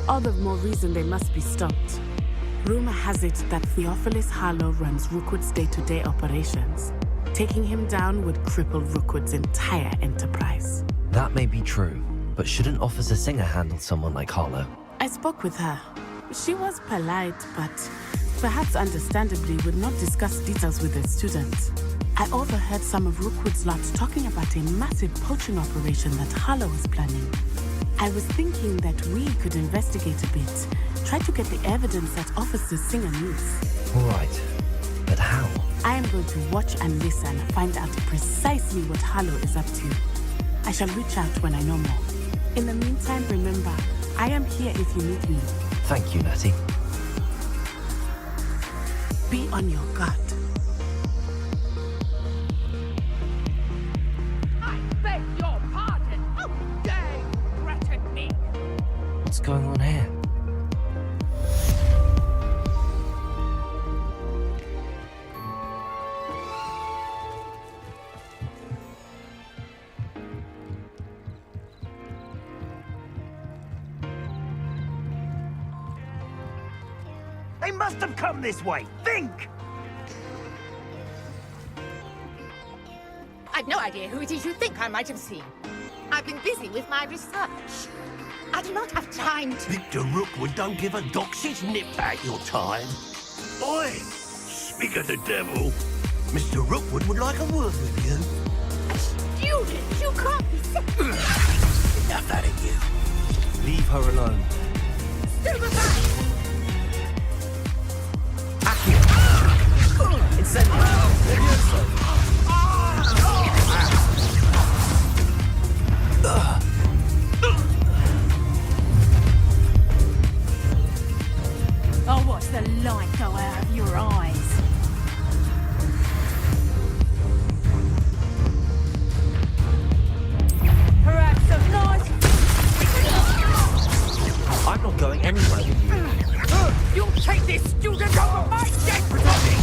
All the more reason they must be stopped. Rumor has it that Theophilus Harlow runs Rookwood's day-to-day operations. Taking him down would cripple Rookwood's entire enterprise. That may be true, but shouldn't Officer Singer handle someone like Harlow? I spoke with her. She was polite, but perhaps understandably would not discuss details with the students. I overheard some of Rookwood's lot talking about a massive poaching operation that Harlow was planning. I was thinking that we could investigate a bit, try to get the evidence that Officer Singer needs. All right, but how? I am going to watch and listen, find out precisely what Harlow is up to. I shall reach out when I know more. In the meantime, remember, I am here if you need me. Thank you, Natty. Be on your guard. I beg your pardon! How dare you threaten me! What's going on here? They must have come this way. Think! I've no idea who it is you think I might have seen. I've been busy with my research. I do not have time to... Victor Rookwood don't give a doxy's nip back your time. Oi! Speak of the devil. Mr. Rookwood would like a word with you. A student! You can't be serious! Enough out of you. Leave her alone. Stupefy! Oh, watch the light go out of your eyes. Perhaps some nice... I'm not going anywhere with you. You'll take this student over my dead body!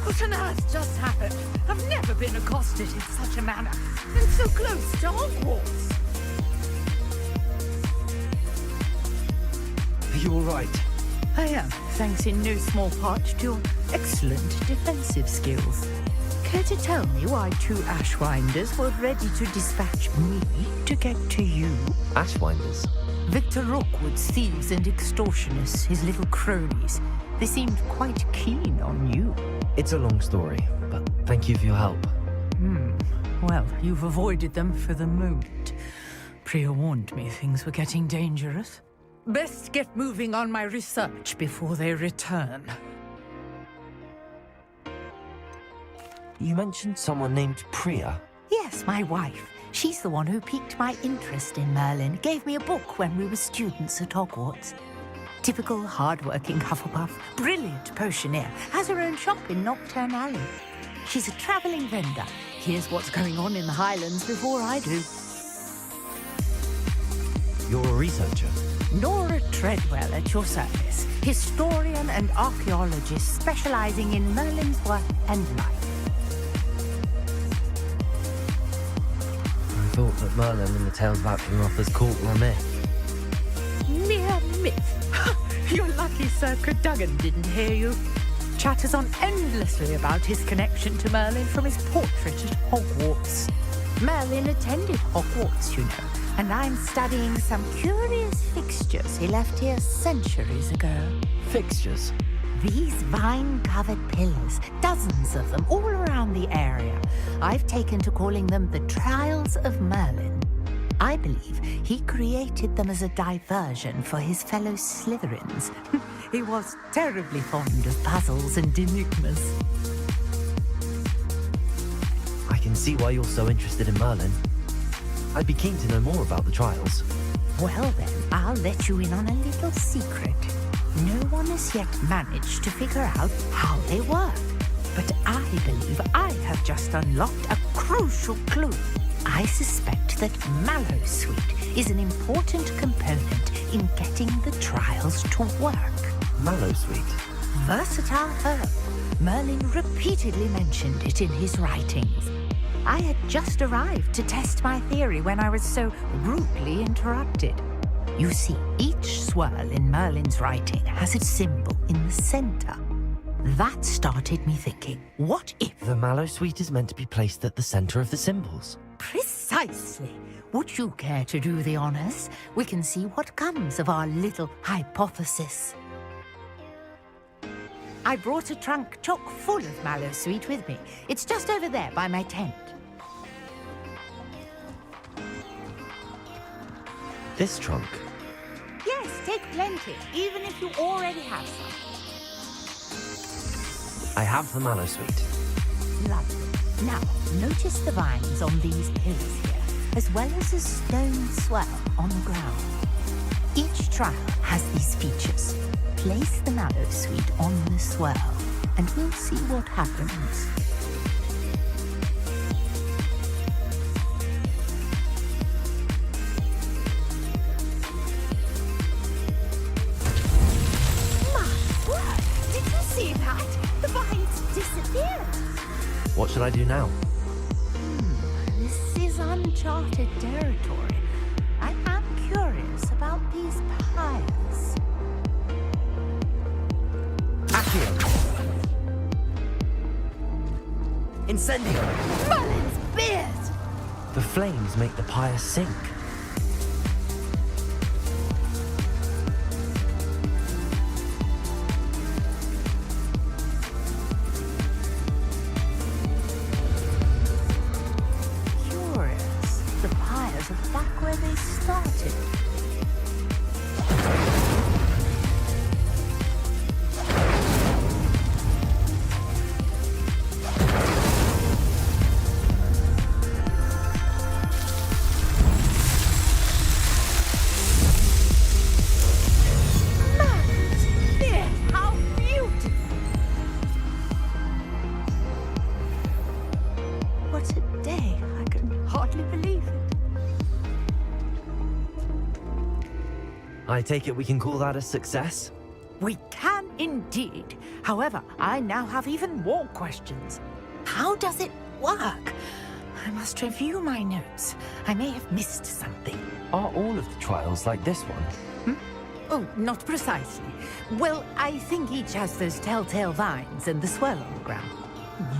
What on earth just happened? I've never been accosted in such a manner. And so close to Hogwarts. Are you all right? I am, thanks in no small part to your excellent defensive skills. Care to tell me why two Ashwinders were ready to dispatch me to get to you? Ashwinders? Victor Rookwood's thieves and extortionists, his little cronies. They seemed quite keen on you. It's a long story, but thank you for your help. Well, you've avoided them for the moment. Priya warned me things were getting dangerous. Best get moving on my research before they return. You mentioned someone named Priya. Yes, my wife. She's the one who piqued my interest in Merlin, gave me a book when we were students at Hogwarts. Typical hard-working Hufflepuff, brilliant potioneer, has her own shop in Nocturne Alley. She's a travelling vendor. Here's what's going on in the Highlands before I do. You're a researcher. Nora Treadwell at your service, historian and archaeologist specialising in Merlin's work and life. I thought that Merlin and the tales about King Arthur's court were a myth. Mere myth. You're lucky Sir Cadogan didn't hear you. Chatters on endlessly about his connection to Merlin from his portrait at Hogwarts. Merlin attended Hogwarts, you know, and I'm studying some curious fixtures he left here centuries ago. Fixtures? These vine-covered pillars, dozens of them all around the area. I've taken to calling them the Trials of Merlin. I believe he created them as a diversion for his fellow Slytherins. He was terribly fond of puzzles and enigmas. I can see why you're so interested in Merlin. I'd be keen to know more about the trials. Well then, I'll let you in on a little secret. No one has yet managed to figure out how they work. But I believe I have just unlocked a crucial clue. I suspect that Mallowsweet is an important component in getting the trials to work. Mallowsweet. Versatile herb. Merlin repeatedly mentioned it in his writings. I had just arrived to test my theory when I was so rudely interrupted. You see, each swirl in Merlin's writing has its symbol in the center. That started me thinking, what if... The Mallowsweet is meant to be placed at the center of the symbols. Precisely. Would you care to do the honors? We can see what comes of our little hypothesis. I brought a trunk chock full of Mallowsweet with me. It's just over there by my tent. This trunk. Yes, take plenty, even if you already have some. I have the Mallowsweet. Lovely. Now, notice the vines on these pillars here, as well as a stone swell on the ground. Each trial has these features. Place the Mallowsweet on the swell, and we'll see what happens. My word! Did you see that? The vines disappeared. What should I do now? This is uncharted territory. I am curious about these piles. Accio! Incendio! Merlin's beard! The flames make the pyre sink. Curious. The pyres are back where they started. Merlin's beard! How beautiful! What a day! I can hardly believe it. I take it we can call that a success? We can indeed. However, I now have even more questions. How does it work? I must review my notes. I may have missed something. Are all of the trials like this one? Oh, not precisely. Well, I think each has those telltale vines and the swirl on the ground.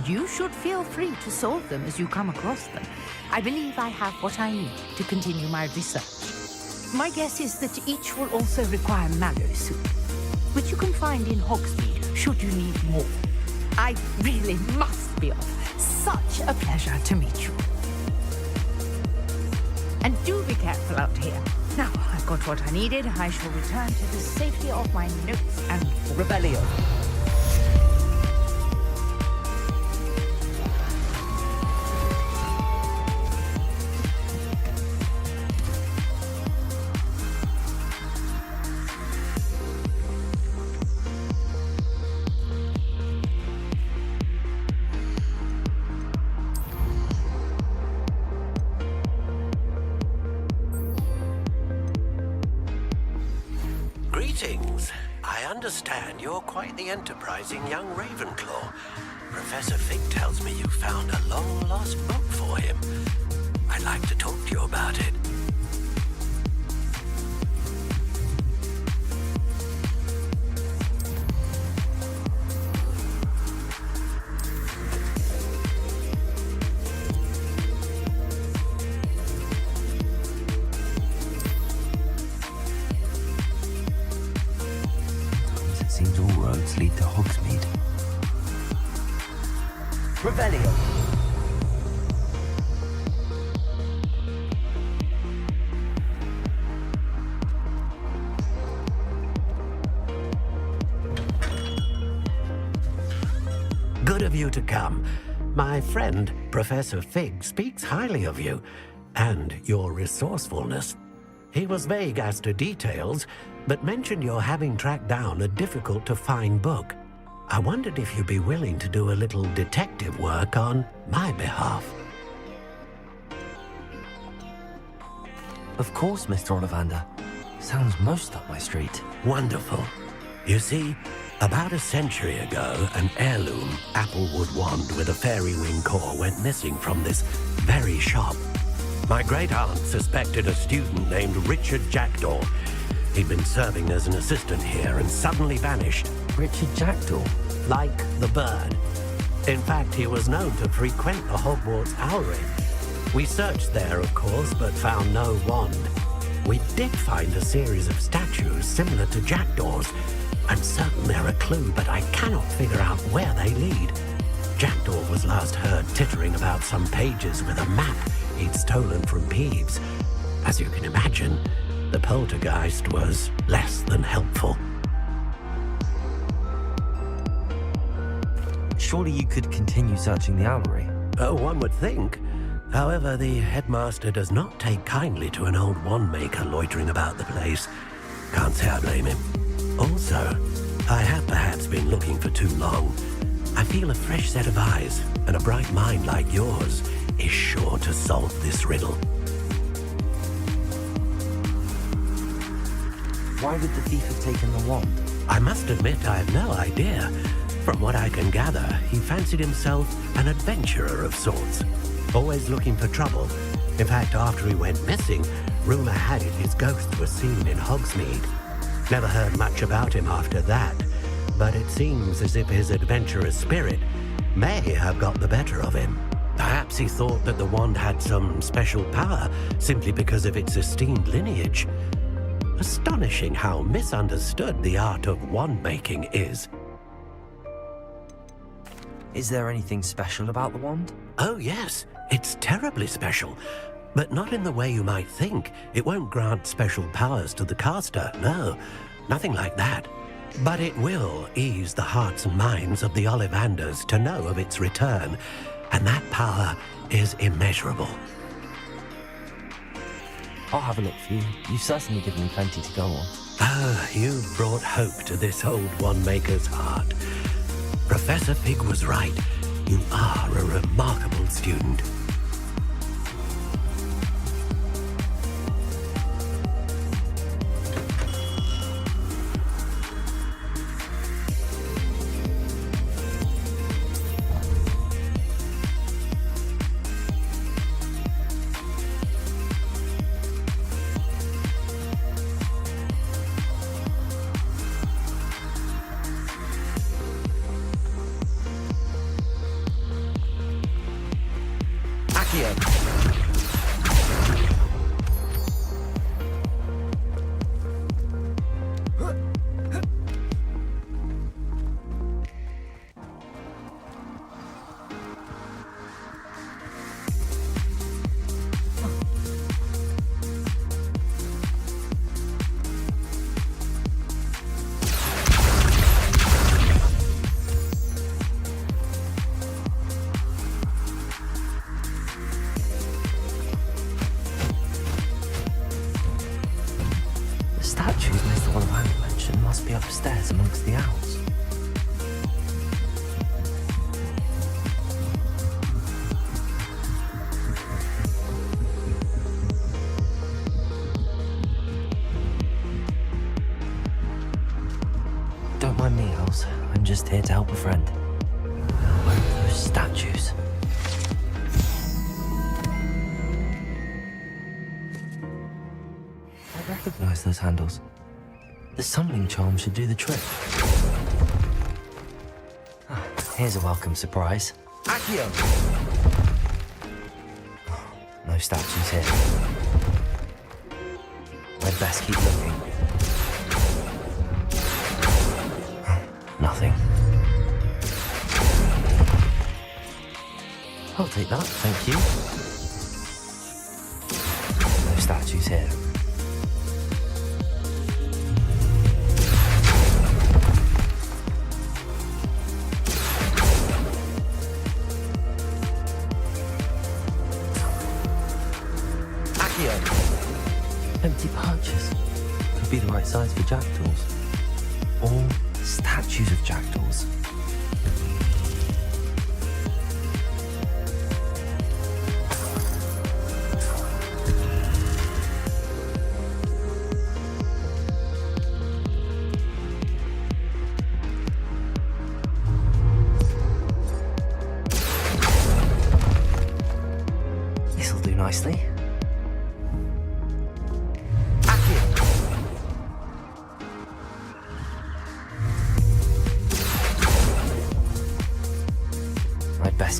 You should feel free to solve them as you come across them. I believe I have what I need to continue my research. My guess is that each will also require Mallowsweet, which you can find in Hogsmeade should you need more. I really must be off. Such a pleasure to meet you. And do be careful out here. Now, I've got what I needed. I shall return to the safety of my notes and Rebellion. Greetings. I understand you're quite the enterprising young Ravenclaw. Professor Fig tells me you found a long-lost book for him. I'd like to talk to you about it. It seems all roads lead to Hogsmeade. Rebellion. Good of you to come. My friend, Professor Fig, speaks highly of you and your resourcefulness. He was vague as to details, but mentioned your having tracked down a difficult-to-find book. I wondered if you'd be willing to do a little detective work on my behalf. Of course, Mr. Ollivander. Sounds most up my street. Wonderful. You see, about a century ago, an heirloom applewood wand with a fairy wing core went missing from this very shop. My great-aunt suspected a student named Richard Jackdaw. He'd been serving as an assistant here and suddenly vanished. Richard Jackdaw? Like the bird. In fact, he was known to frequent the Hogwarts Owlery. We searched there, of course, but found no wand. We did find a series of statues similar to Jackdaw's. I'm certain they're a clue, but I cannot figure out where they lead. Jackdaw was last heard tittering about some pages with a map he'd stolen from Peeves. As you can imagine, the poltergeist was less than helpful. Surely you could continue searching the Owlery. Oh, one would think. However, the headmaster does not take kindly to an old wand maker loitering about the place. Can't say I blame him. Also, I have perhaps been looking for too long. I feel a fresh set of eyes and a bright mind like yours is sure to solve this riddle. Why would the thief have taken the wand? I must admit I have no idea. From what I can gather, he fancied himself an adventurer of sorts, always looking for trouble. In fact, after he went missing, rumor had it his ghost was seen in Hogsmeade. Never heard much about him after that, but it seems as if his adventurous spirit may have got the better of him. Perhaps he thought that the wand had some special power simply because of its esteemed lineage. Astonishing how misunderstood the art of wand making is. Is there anything special about the wand? Oh yes, it's terribly special. But not in the way you might think. It won't grant special powers to the caster, no. Nothing like that. But it will ease the hearts and minds of the Ollivanders to know of its return. And that power is immeasurable. I'll have a look for you. You've certainly given me plenty to go on. Ah, you brought hope to this old wand maker's heart. Professor Fig was right. You are a remarkable student. Upstairs amongst the owls. Don't mind me, owls. I'm just here to help a friend. Where are those statues? I recognize those handles. The summoning charm should do the trick. Ah, here's a welcome surprise. Accio! Oh, no statues here. I'd best keep looking. Nothing. I'll take that, thank you. No statues here. Empty pouches. Could be the right size for jackdaws. Or statues of jackdaws.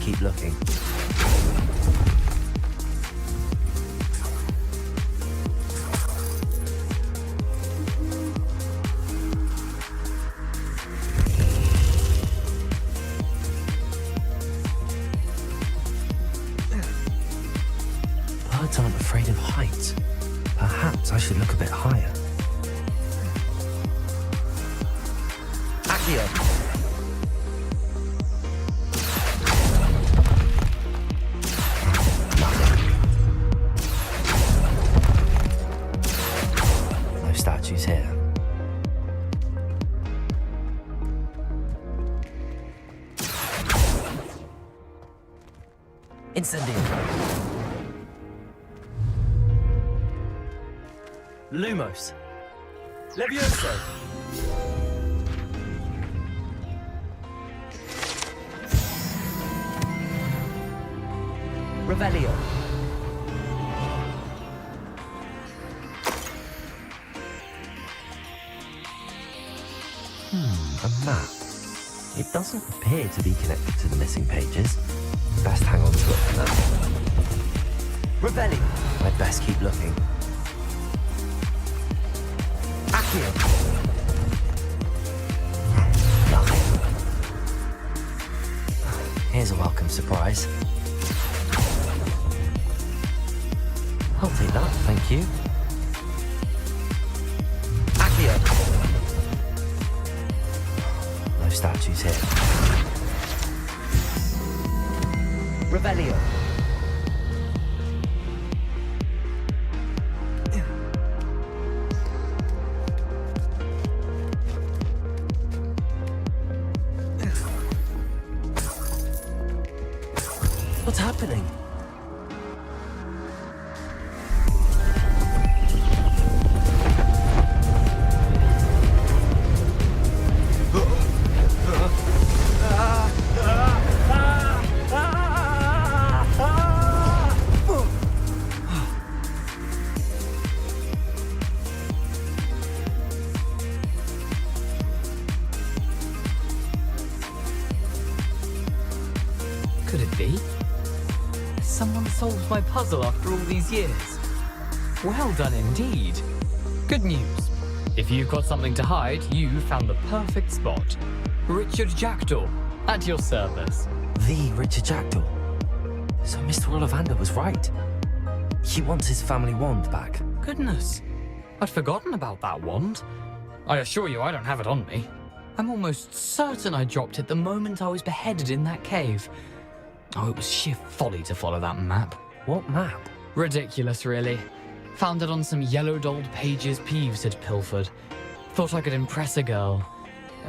best keep looking. Birds aren't afraid of heights. Perhaps I should look a bit higher. Accio! No statues here. Incendio. Lumos. Levioso. Revelio. A map. It doesn't appear to be connected to the missing pages. Best hang on to it for now. Revelio. I'd best keep looking. Accio. Nothing. Here's a welcome surprise. I'll take that, thank you. Accio. No statues here. Revelio. What's happening? Could it be? Someone solved my puzzle after all these years. Well done indeed. Good news. If you've got something to hide, you found the perfect spot. Richard Jackdaw, at your service. The Richard Jackdaw. So Mr. Ollivander was right. He wants his family wand back. Goodness, I'd forgotten about that wand. I assure you I don't have it on me. I'm almost certain I dropped it the moment I was beheaded in that cave. Oh, it was sheer folly to follow that map. What map? Ridiculous, really. Found it on some yellowed old pages Peeves had pilfered. Thought I could impress a girl.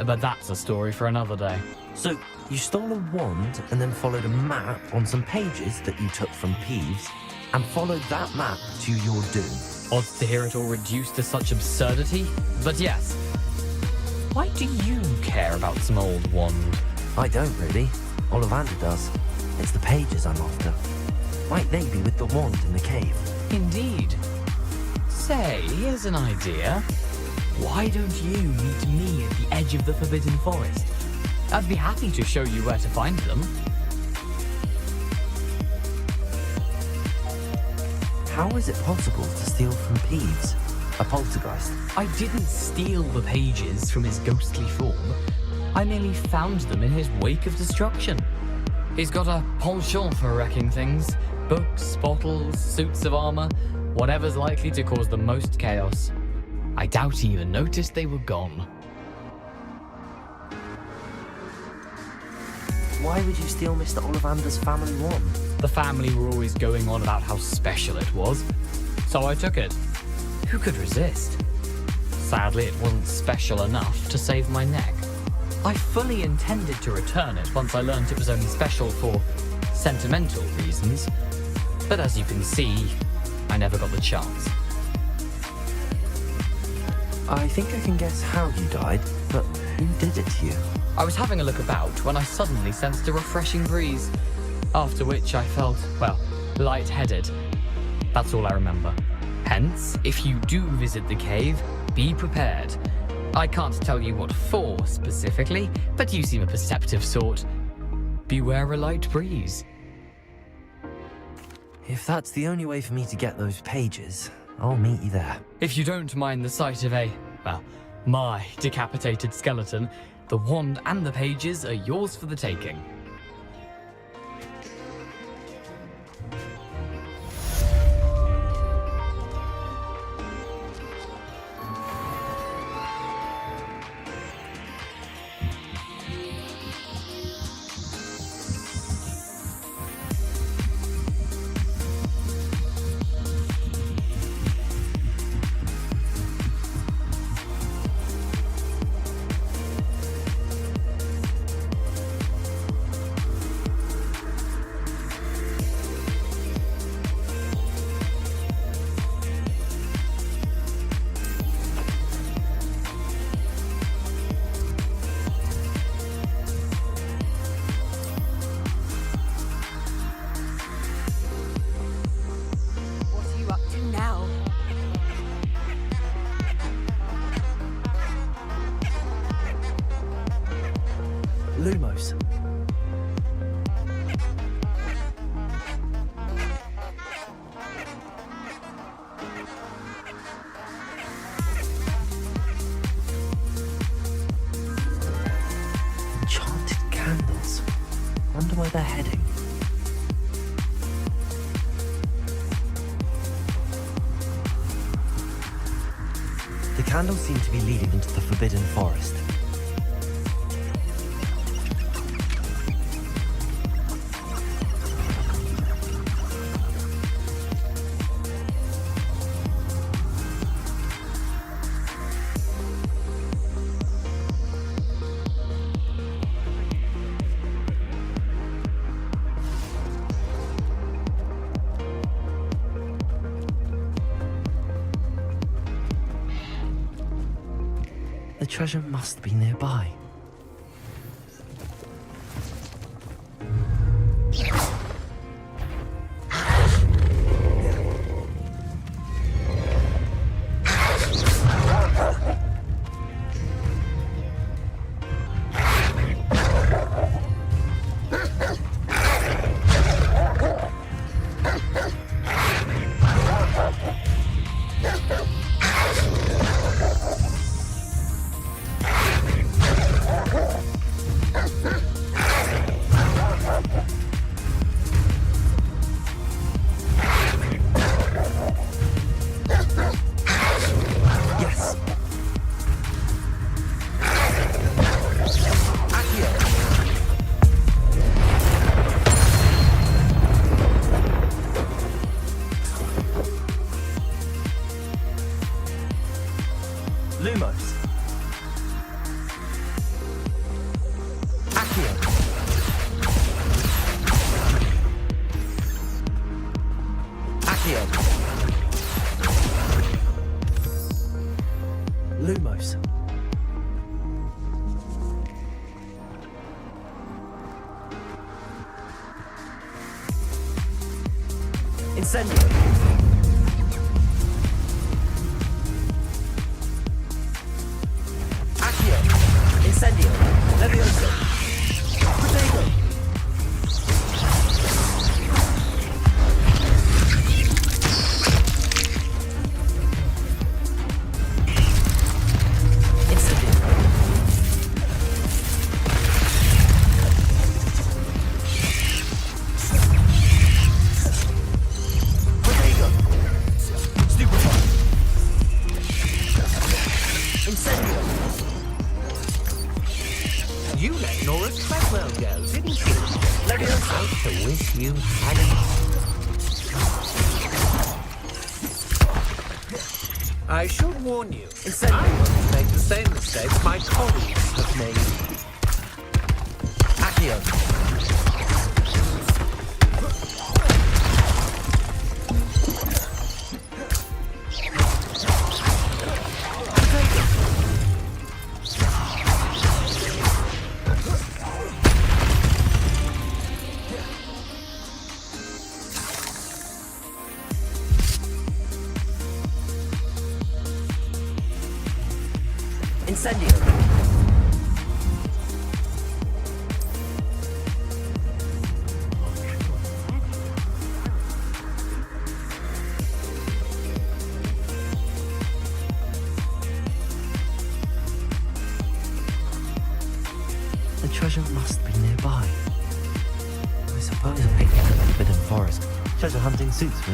But that's a story for another day. So, you stole a wand and then followed a map on some pages that you took from Peeves and followed that map to your doom. Odd to hear it all reduced to such absurdity, but yes. Why do you care about some old wand? I don't really. Ollivander does. It's the pages I'm after. Might they be with the wand in the cave? Indeed. Say, here's an idea. Why don't you meet me at the edge of the Forbidden Forest? I'd be happy to show you where to find them. How is it possible to steal from Peeves? A poltergeist? I didn't steal the pages from his ghostly form. I merely found them in his wake of destruction. He's got a penchant for wrecking things. Books, bottles, suits of armor, whatever's likely to cause the most chaos. I doubt he even noticed they were gone. Why would you steal Mr. Ollivander's family wand? The family were always going on about how special it was, so I took it. Who could resist? Sadly, it wasn't special enough to save my neck. I fully intended to return it once I learned it was only special for sentimental reasons, but as you can see, I never got the chance. I think I can guess how you died, but who did it to you? I was having a look about when I suddenly sensed a refreshing breeze, after which I felt, well, lightheaded. That's all I remember. Hence, if you do visit the cave, be prepared. I can't tell you what for specifically, but you seem a perceptive sort. beware a light breeze. If that's the only way for me to get those pages, I'll meet you there. If you don't mind the sight of my decapitated skeleton, the wand and the pages are yours for the taking. Lumos. Enchanted candles. Wonder where they're heading. The candles seem to be leading into the Forbidden Forest. The treasure must be nearby. Lumos. Accio. Accio. Lumos. Incendio. Incendio. Levioso. Potato. Incendio. Potato. Stupefy. Incendio. You let Nora Treadwell go, didn't you? Levioso. Out to wish you hadn't. I should warn you. I won't make the same mistakes my colleagues have made. Accio. Incendio. treasure must be nearby. I suppose a picnic at the Forbidden Forest. Treasure hunting suits me.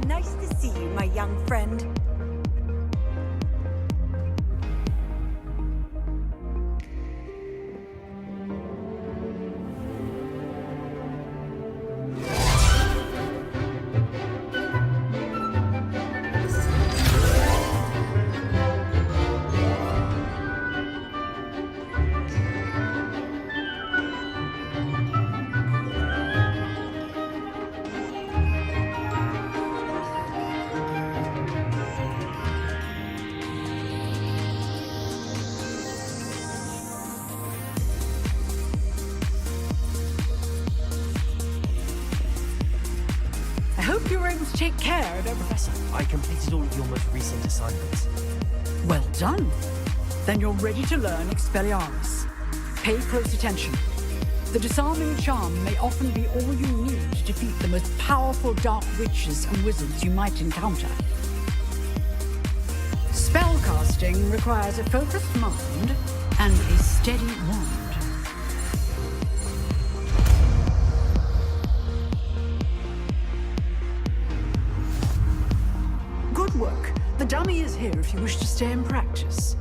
Nice to see you, my young friend. I hope you were able to take care of everything. Professor, I completed all of your most recent assignments. Well done. Then you're ready to learn Expelliarmus. Pay close attention. The disarming charm may often be all you need to defeat the most powerful dark witches and wizards you might encounter. Spellcasting requires a focused mind and a steady wand. Good work. The dummy is here if you wish to stay in practice.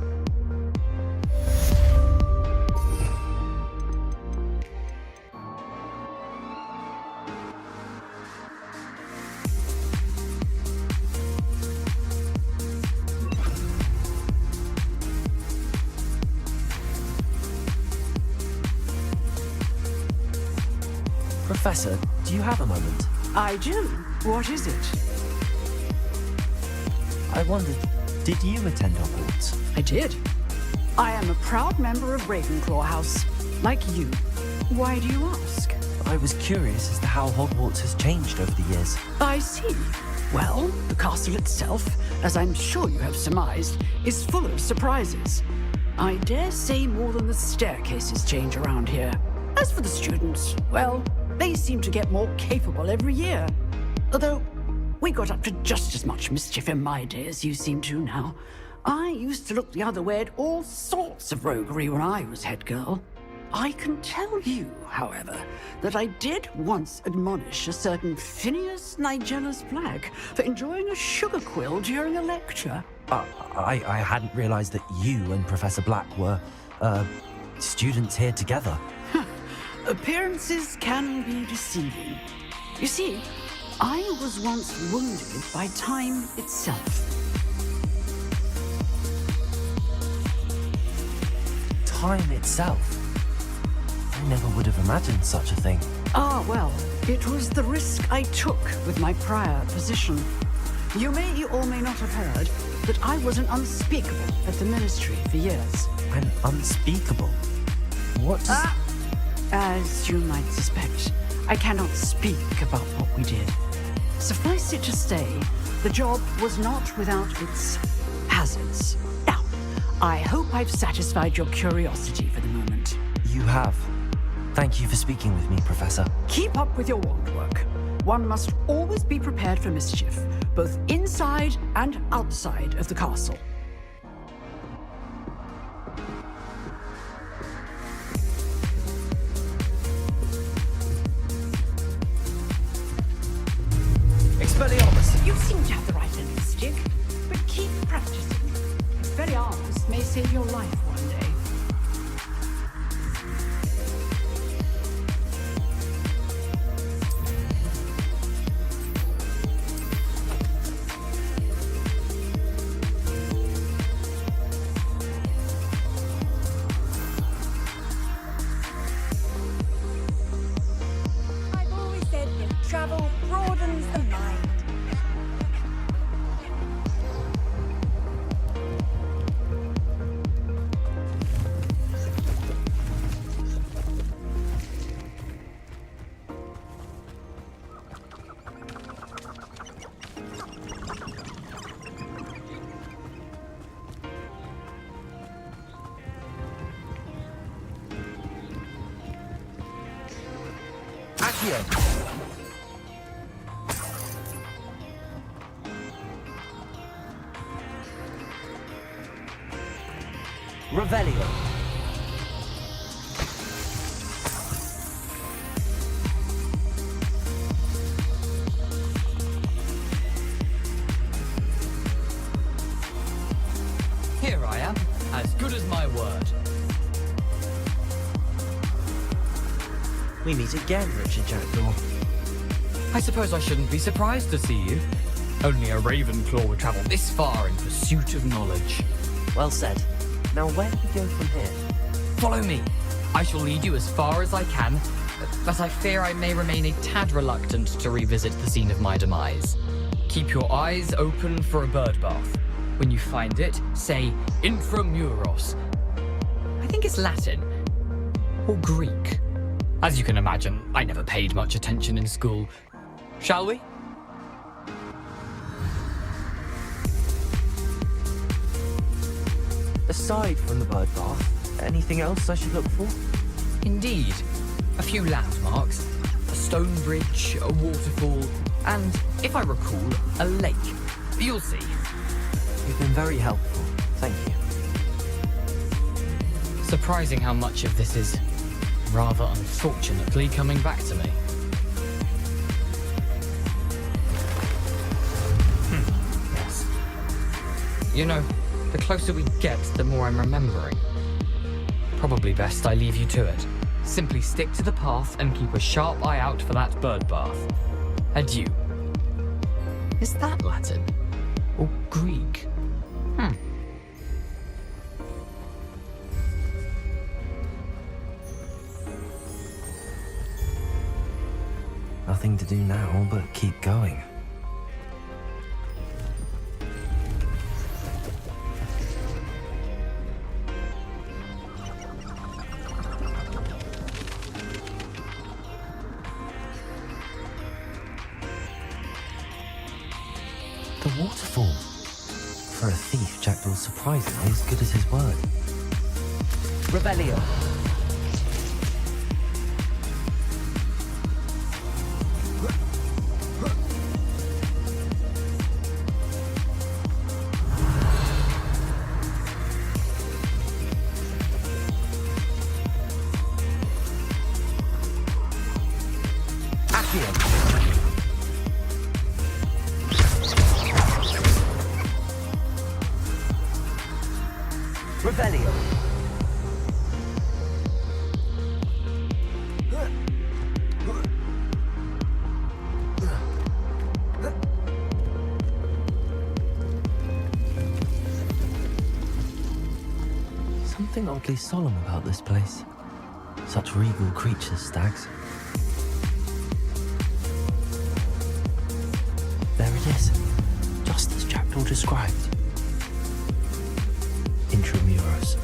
Professor, do you have a moment? I do. What is it? I wondered, did you attend Hogwarts? I did. I am a proud member of Ravenclaw House, like you. Why do you ask? I was curious as to how Hogwarts has changed over the years. I see. Well, the castle itself, as I'm sure you have surmised, is full of surprises. I dare say more than the staircases change around here. As for the students, well, they seem to get more capable every year. Although, we got up to just as much mischief in my day as you seem to now. I used to look the other way at all sorts of roguery when I was head girl. I can tell you, however, that I did once admonish a certain Phineas Nigellus Black for enjoying a sugar quill during a lecture. I hadn't realized that you and Professor Black were, students here together. Appearances can be deceiving. You see, I was once wounded by time itself. Time itself? I never would have imagined such a thing. Ah, well, it was the risk I took with my prior position. You may or may not have heard that I was an unspeakable at the Ministry for years. An unspeakable? What does... As you might suspect, I cannot speak about what we did. Suffice it to say, the job was not without its hazards. Now, I hope I've satisfied your curiosity for the moment. You have. Thank you for speaking with me, Professor. Keep up with your wand work. One must always be prepared for mischief, both inside and outside of the castle. Expelliarmus! You seem to have the right end of the stick, but keep practicing. Expelliarmus may save your life one day. Accio! Revelio! Here I am, as good as my word. We meet again, Richard Jackdaw. I suppose I shouldn't be surprised to see you. Only a Ravenclaw would travel this far in pursuit of knowledge. Well said. Now where do we go from here? Follow me. I shall lead you as far as I can, but I fear I may remain a tad reluctant to revisit the scene of my demise. Keep your eyes open for a bird bath. When you find it, say intramuros. I think it's Latin. Or Greek. As you can imagine, I never paid much attention in school. Shall we? Aside from the bird bath, anything else I should look for? Indeed. A few landmarks, a stone bridge, a waterfall, and, if I recall, a lake. You'll see. You've been very helpful. Thank you. Surprising how much of this is, rather unfortunately, coming back to me. Yes. You know, the closer we get, the more I'm remembering. Probably best I leave you to it. Simply stick to the path and keep a sharp eye out for that bird bath. Adieu. Is that Latin? Or Greek? Nothing to do now but keep going. The waterfall. For a thief, Jackdaw's surprisingly as good as his word. Revelio. Revelio. Something oddly solemn about this place. Such regal creatures, stags. There it is, just as Jackdaw described. Intramuros.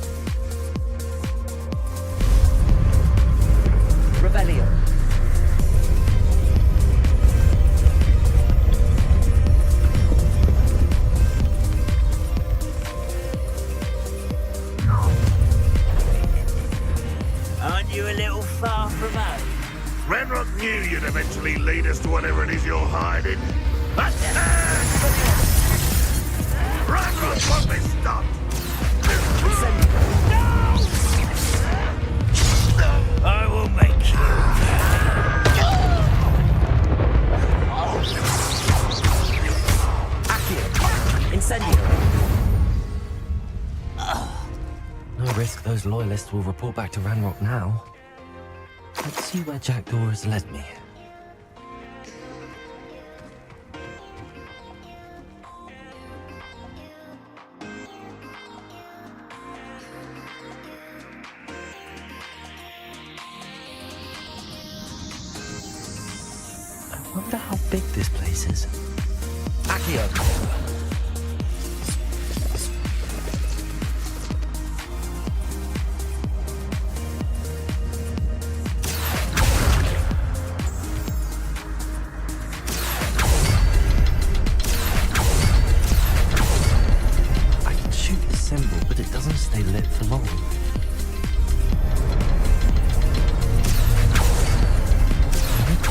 Revelio. Aren't you a little far from home? Ranrock knew you'd eventually lead us to whatever it is you're hiding. Ranrock won't be stopped! I will make you. Accio. Incendio. No risk those loyalists will report back to Ranrock now. Let's see where Jackdaw has led me. I wonder how big this place is. Accio. But it doesn't stay lit for long. I need to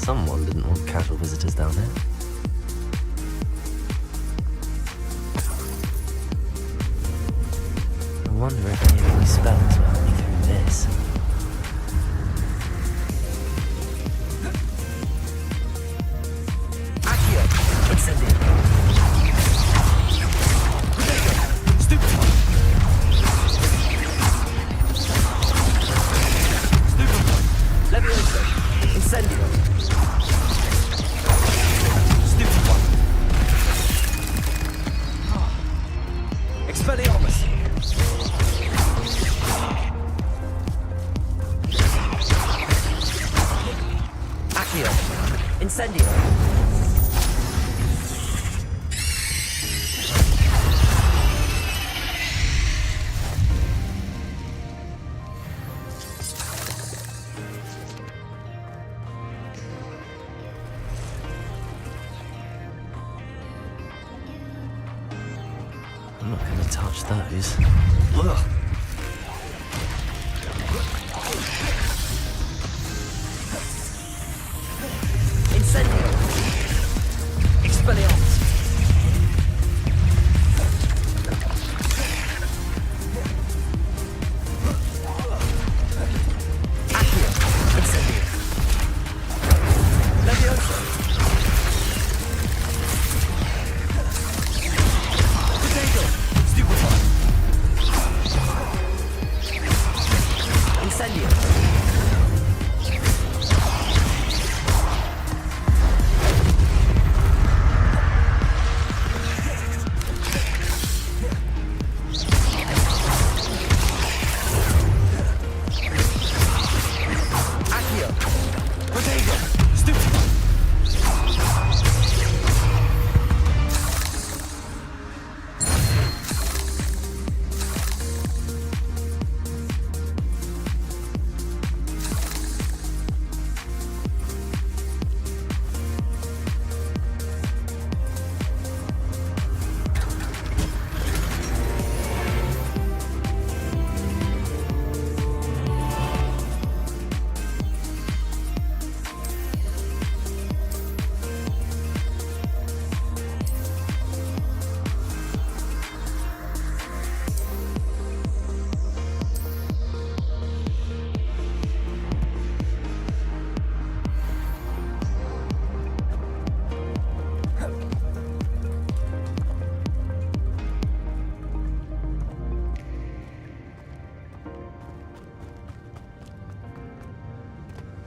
Someone didn't want casual visitors down there. I wonder if any of these spells will help me through this. Accio! Incendio! Stupefy! Levioso! Incendio! Stupefy! Expelliarmus! Accio! Incendio! I'm not going to touch those. Ugh. Incendio! Expelliarmus! Accio! Incendio! Levioso! Potato! Stupefy! Incendio! Accio! Potato! Stupefy!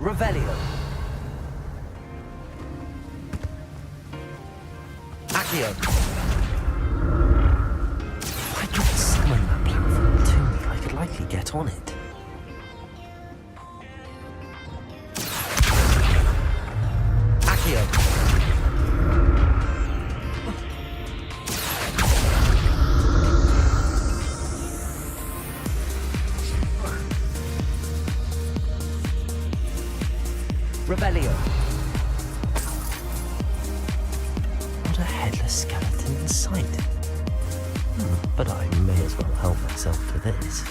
Revelio. Accio. If I could summon that platform to me, I could likely get on it. Accio. Revelio. What a headless skeleton in sight. But I may as well help myself to this.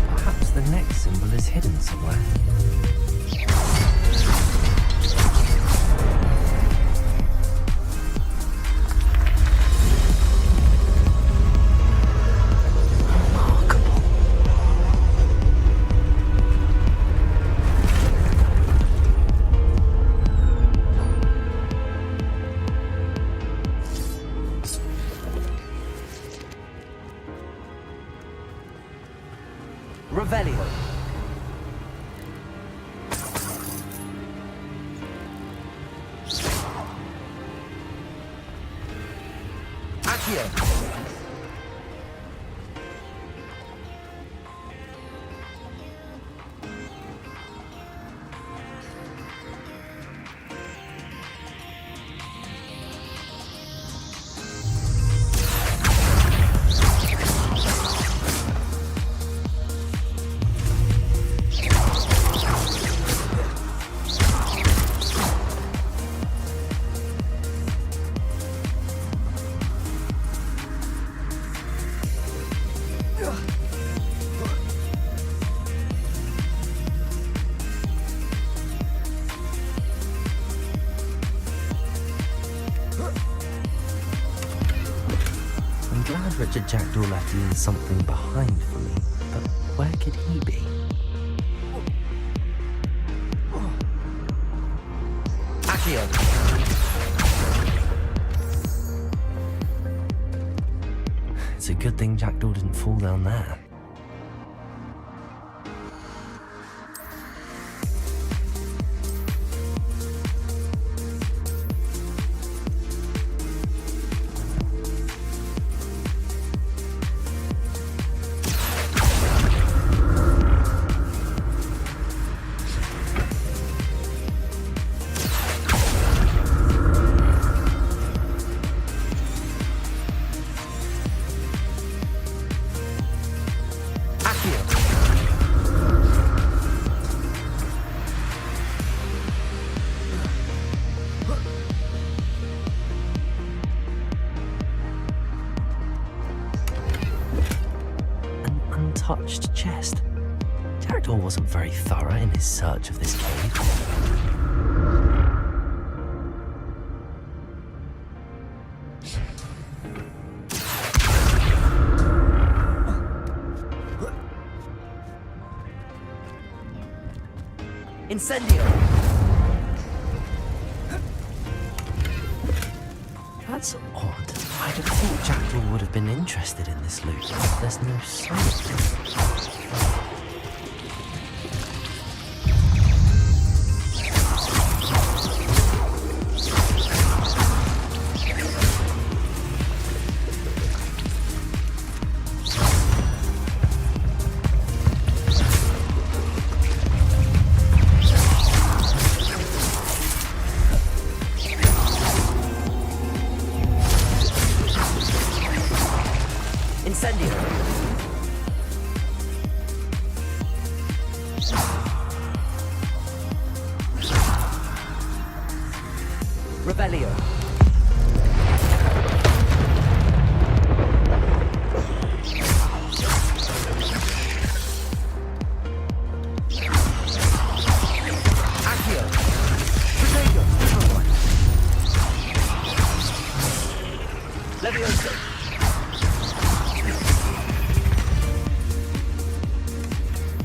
Perhaps the next symbol is hidden somewhere. Accio! Richard Jackdaw left leaving something behind for me, but where could he be? Accio! It's a good thing Jackdaw didn't fall down there. Untouched chest. Jackdaw wasn't very thorough in his search of this cave. Incendio! That's odd. I'd have thought Jackdaw would have been interested in this loot. There's no sign of it. Rebellion. Accio. Potato. Leviosa.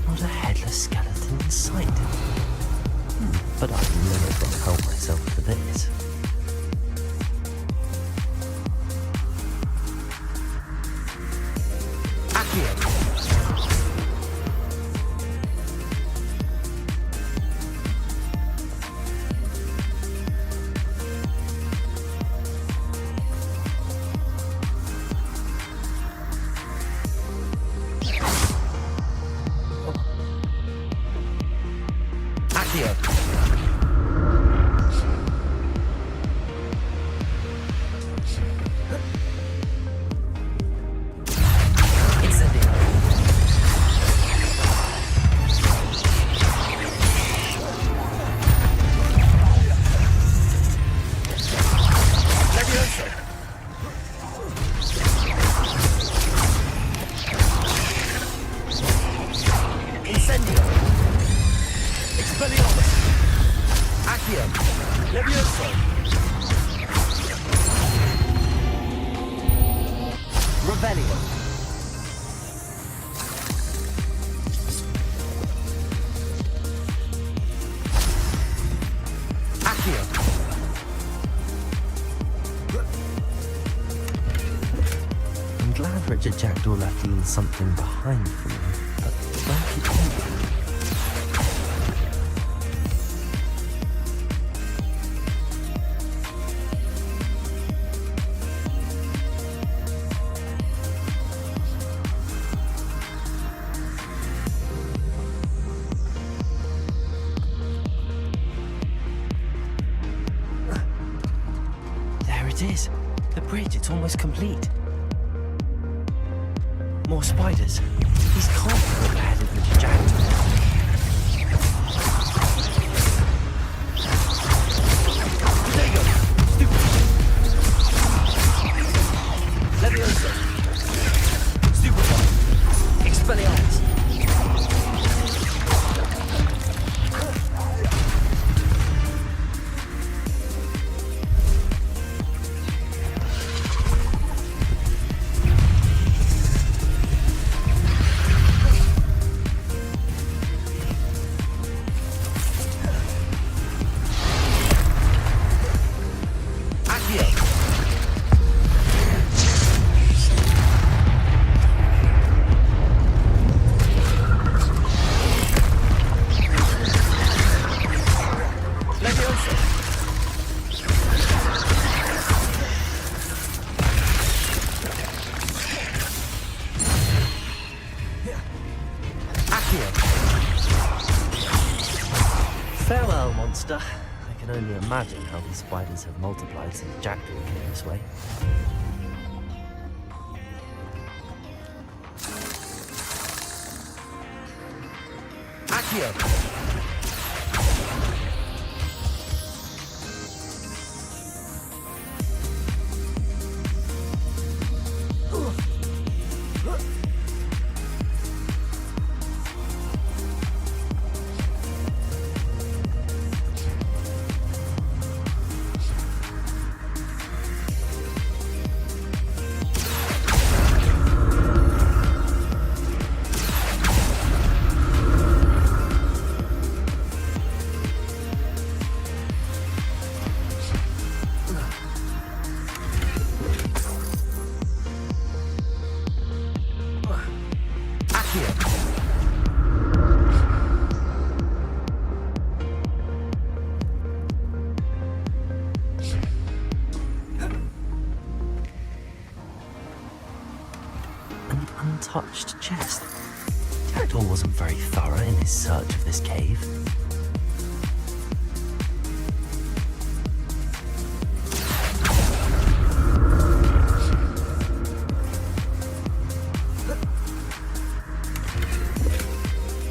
Not a headless skeleton in sight. But I've never got to help myself for this. I'm glad Richard Jackdaw left a little something behind for me, but where could he be? it is. The bridge, it's almost complete. More spiders. These can't be what headed into Jackdaw. There you go. Stupid. Leviosa. Stupefy. Expelliarmus. Farewell, monster. I can only imagine how these spiders have multiplied since Jackdaw came this way. Accio! Untouched chest. Jackdaw wasn't very thorough in his search of this cave.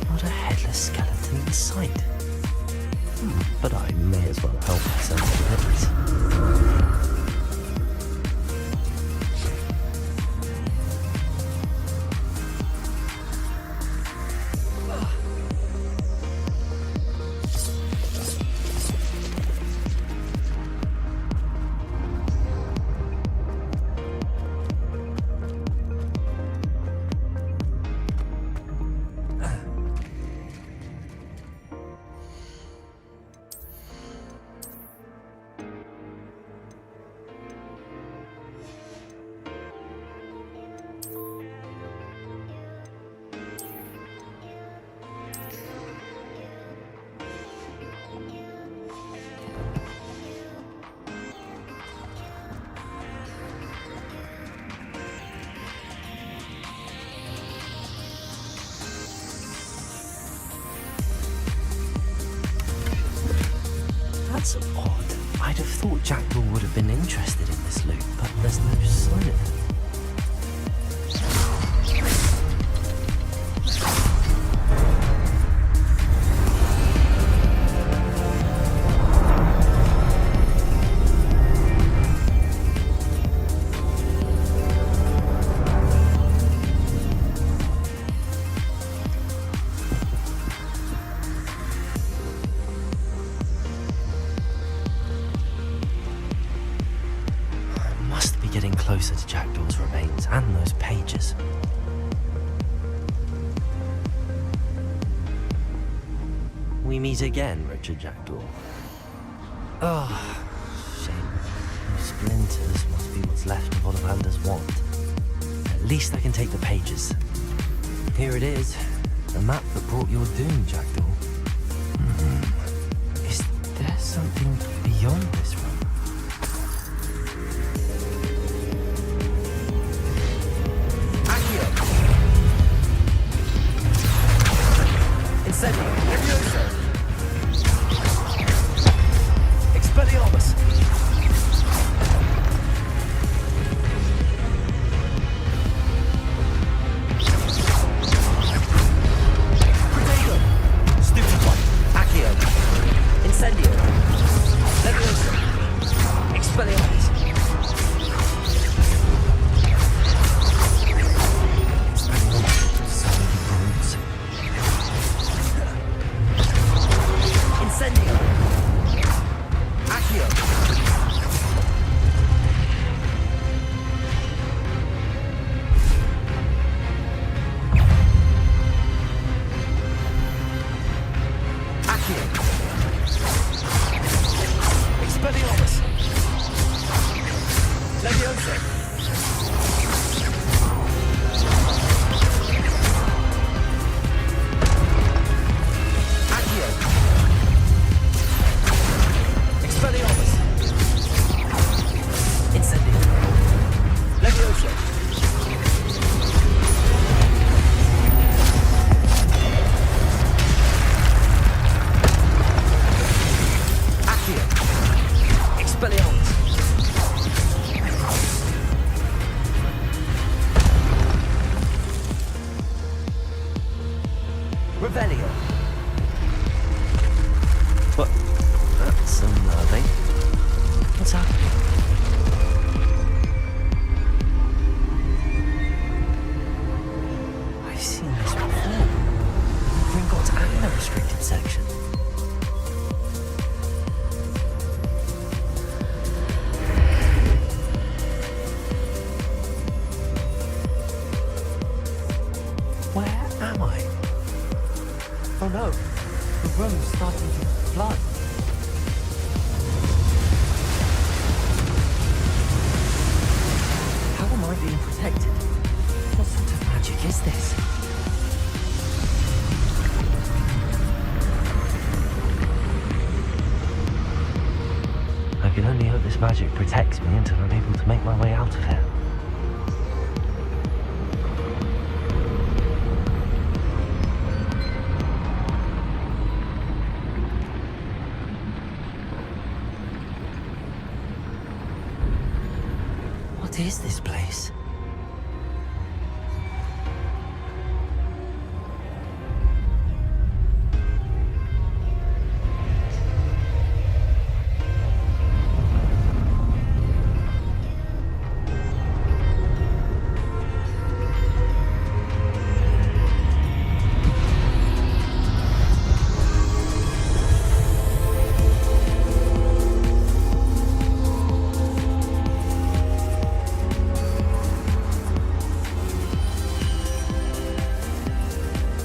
Not a headless skeleton in sight. But I may as well help myself to this. That's odd. I'd have thought Jackdaw would have been interested in this loot, but there's no sign of it. Getting closer to Jackdaw's remains and those pages. We meet again, Richard Jackdaw. Oh, shame. Those splinters must be what's left of Ollivander's wand. At least I can take the pages. Here it is, the map that brought your doom, Jackdaw. Is there something beyond this room? Incendio! Leviosa! Expelliarmus! Expelliarmus! Leviosa! Expelliarmus! Incendio! Leviosa! Accio! Expelliarmus! Revelio! What? That's unnerving. What's happening? I've seen this before. Gringotts and the restricted section. Where am I? Oh no, the room's starting to flood. How am I being protected? What sort of magic is this? I can only hope this magic protects me until I'm able to make my way out of here. What is this place?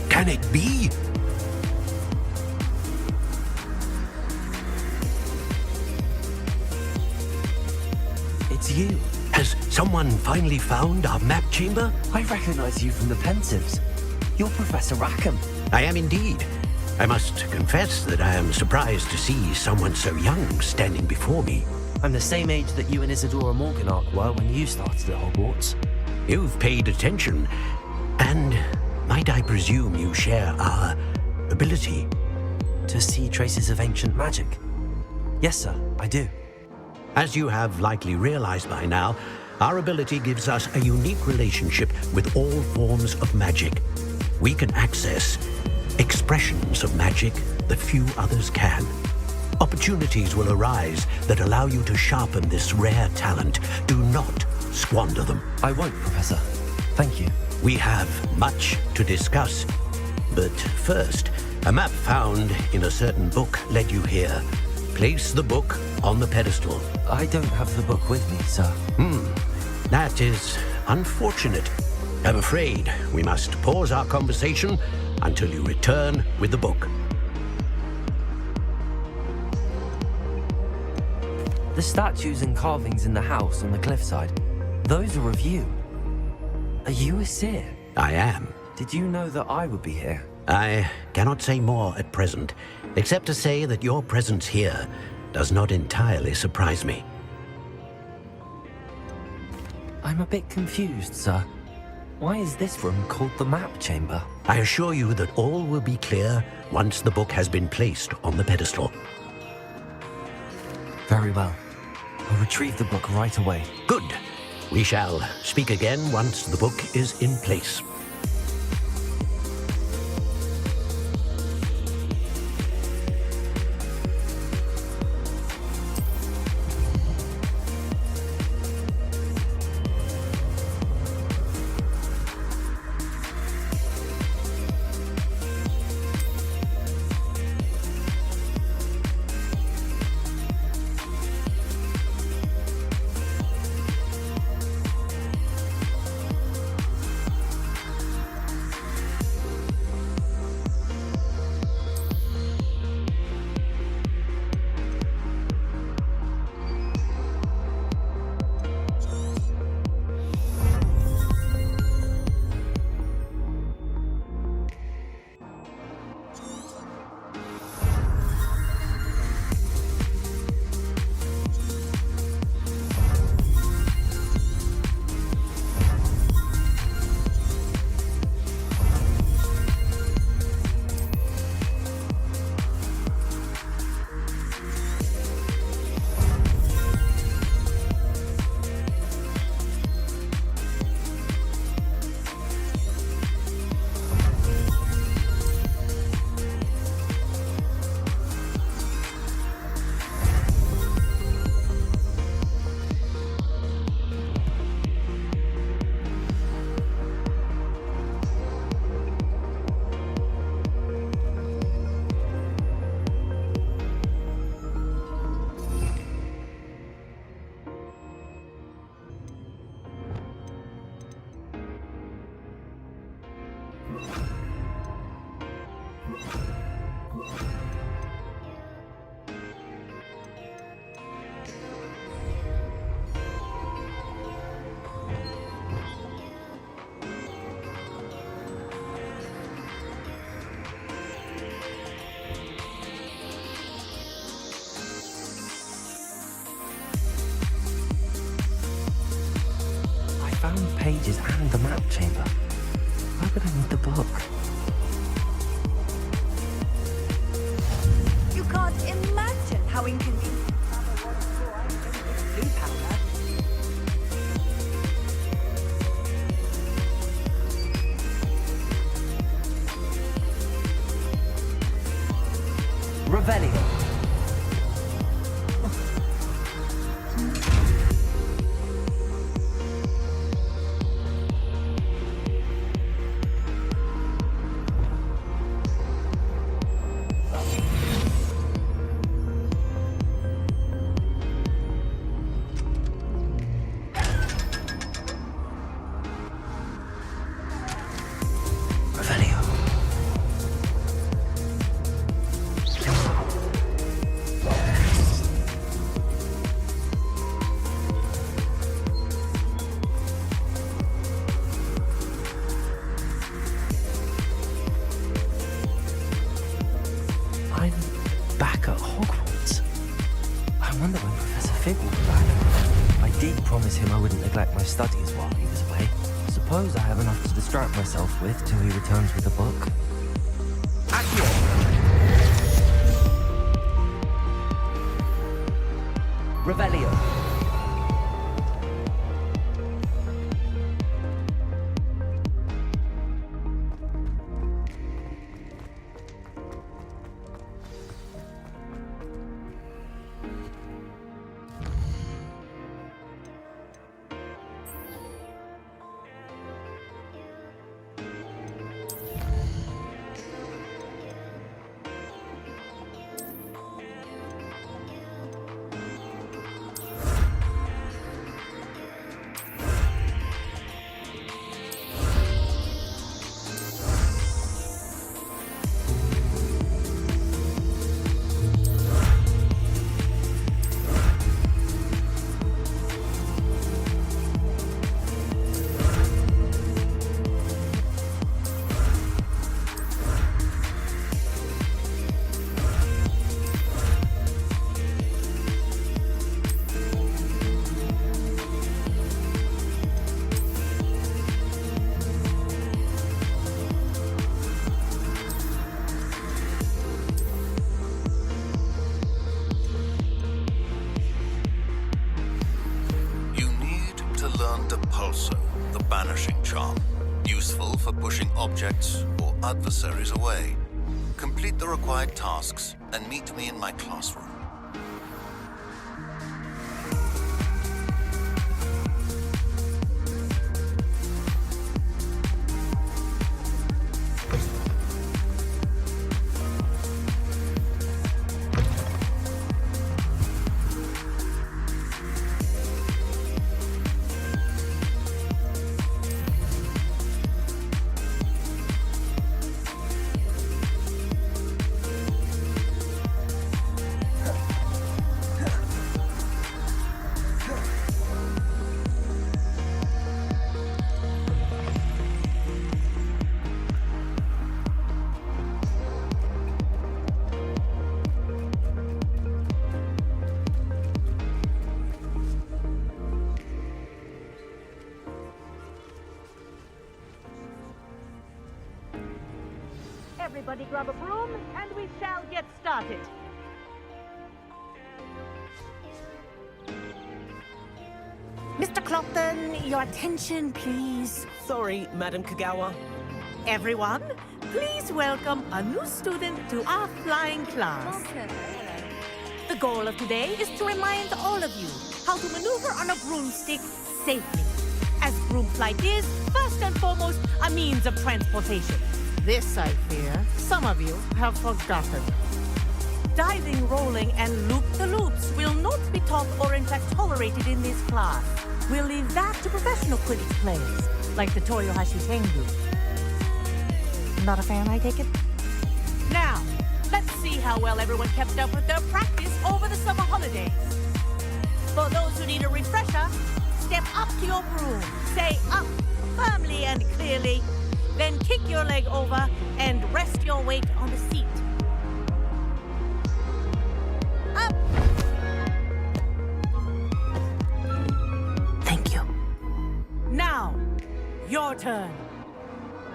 Can it be? It's you. Has someone finally found our map chamber? I recognize you from the Pensives. You're Professor Rackham. I am indeed. I must confess that I am surprised to see someone so young standing before me. I'm the same age that you and Isadora Morganach were when you started at Hogwarts. You've paid attention, and might I presume you share our ability? To see traces of ancient magic. Yes, sir, I do. As you have likely realized by now, our ability gives us a unique relationship with all forms of magic. We can access expressions of magic that few others can. Opportunities will arise that allow you to sharpen this rare talent. Do not squander them. I won't, Professor. Thank you. We have much to discuss. But first, a map found in a certain book led you here. Place the book on the pedestal. I don't have the book with me, sir. That is unfortunate. I'm afraid we must pause our conversation until you return with the book. The statues and carvings in the house on the cliffside, those are of you. Are you a seer? I am. Did you know that I would be here? I cannot say more at present, except to say that your presence here does not entirely surprise me. I'm a bit confused, sir. Why is this room called the map chamber? I assure you that all will be clear once the book has been placed on the pedestal. Very well. I'll retrieve the book right away. Good. We shall speak again once the book is in place. found the pages and the map chamber. Why would I need the book? You can't imagine how inconvenient blue powder. Revelio. I'm back at Hogwarts. I wonder when Professor Fig will be back. I did promise him I wouldn't neglect my studies while he was away. Suppose I have enough to distract myself with till he returns with a book. Accio! Revelio. The banishing charm, useful for pushing objects or adversaries away. Complete the required tasks and meet me in my classroom. Everybody grab a broom, and we shall get started. Mr. Clopton, your attention, please. Sorry, Madam Kagawa. Everyone, please welcome a new student to our flying class. The goal of today is to remind all of you how to maneuver on a broomstick safely, as broom flight is, first and foremost, a means of transportation. This, I fear, some of you have forgotten. Diving, rolling, and loop-the-loops will not be taught or in fact tolerated in this class. We'll leave that to professional Quidditch players, like the Toyohashi Tengu. Not a fan, I take it? Now, let's see how well everyone kept up with their practice over the summer holidays. For those who need a refresher, step up to your broom, say up firmly and clearly, then kick your leg over and rest your weight on the seat. Up! Thank you. Now, your turn.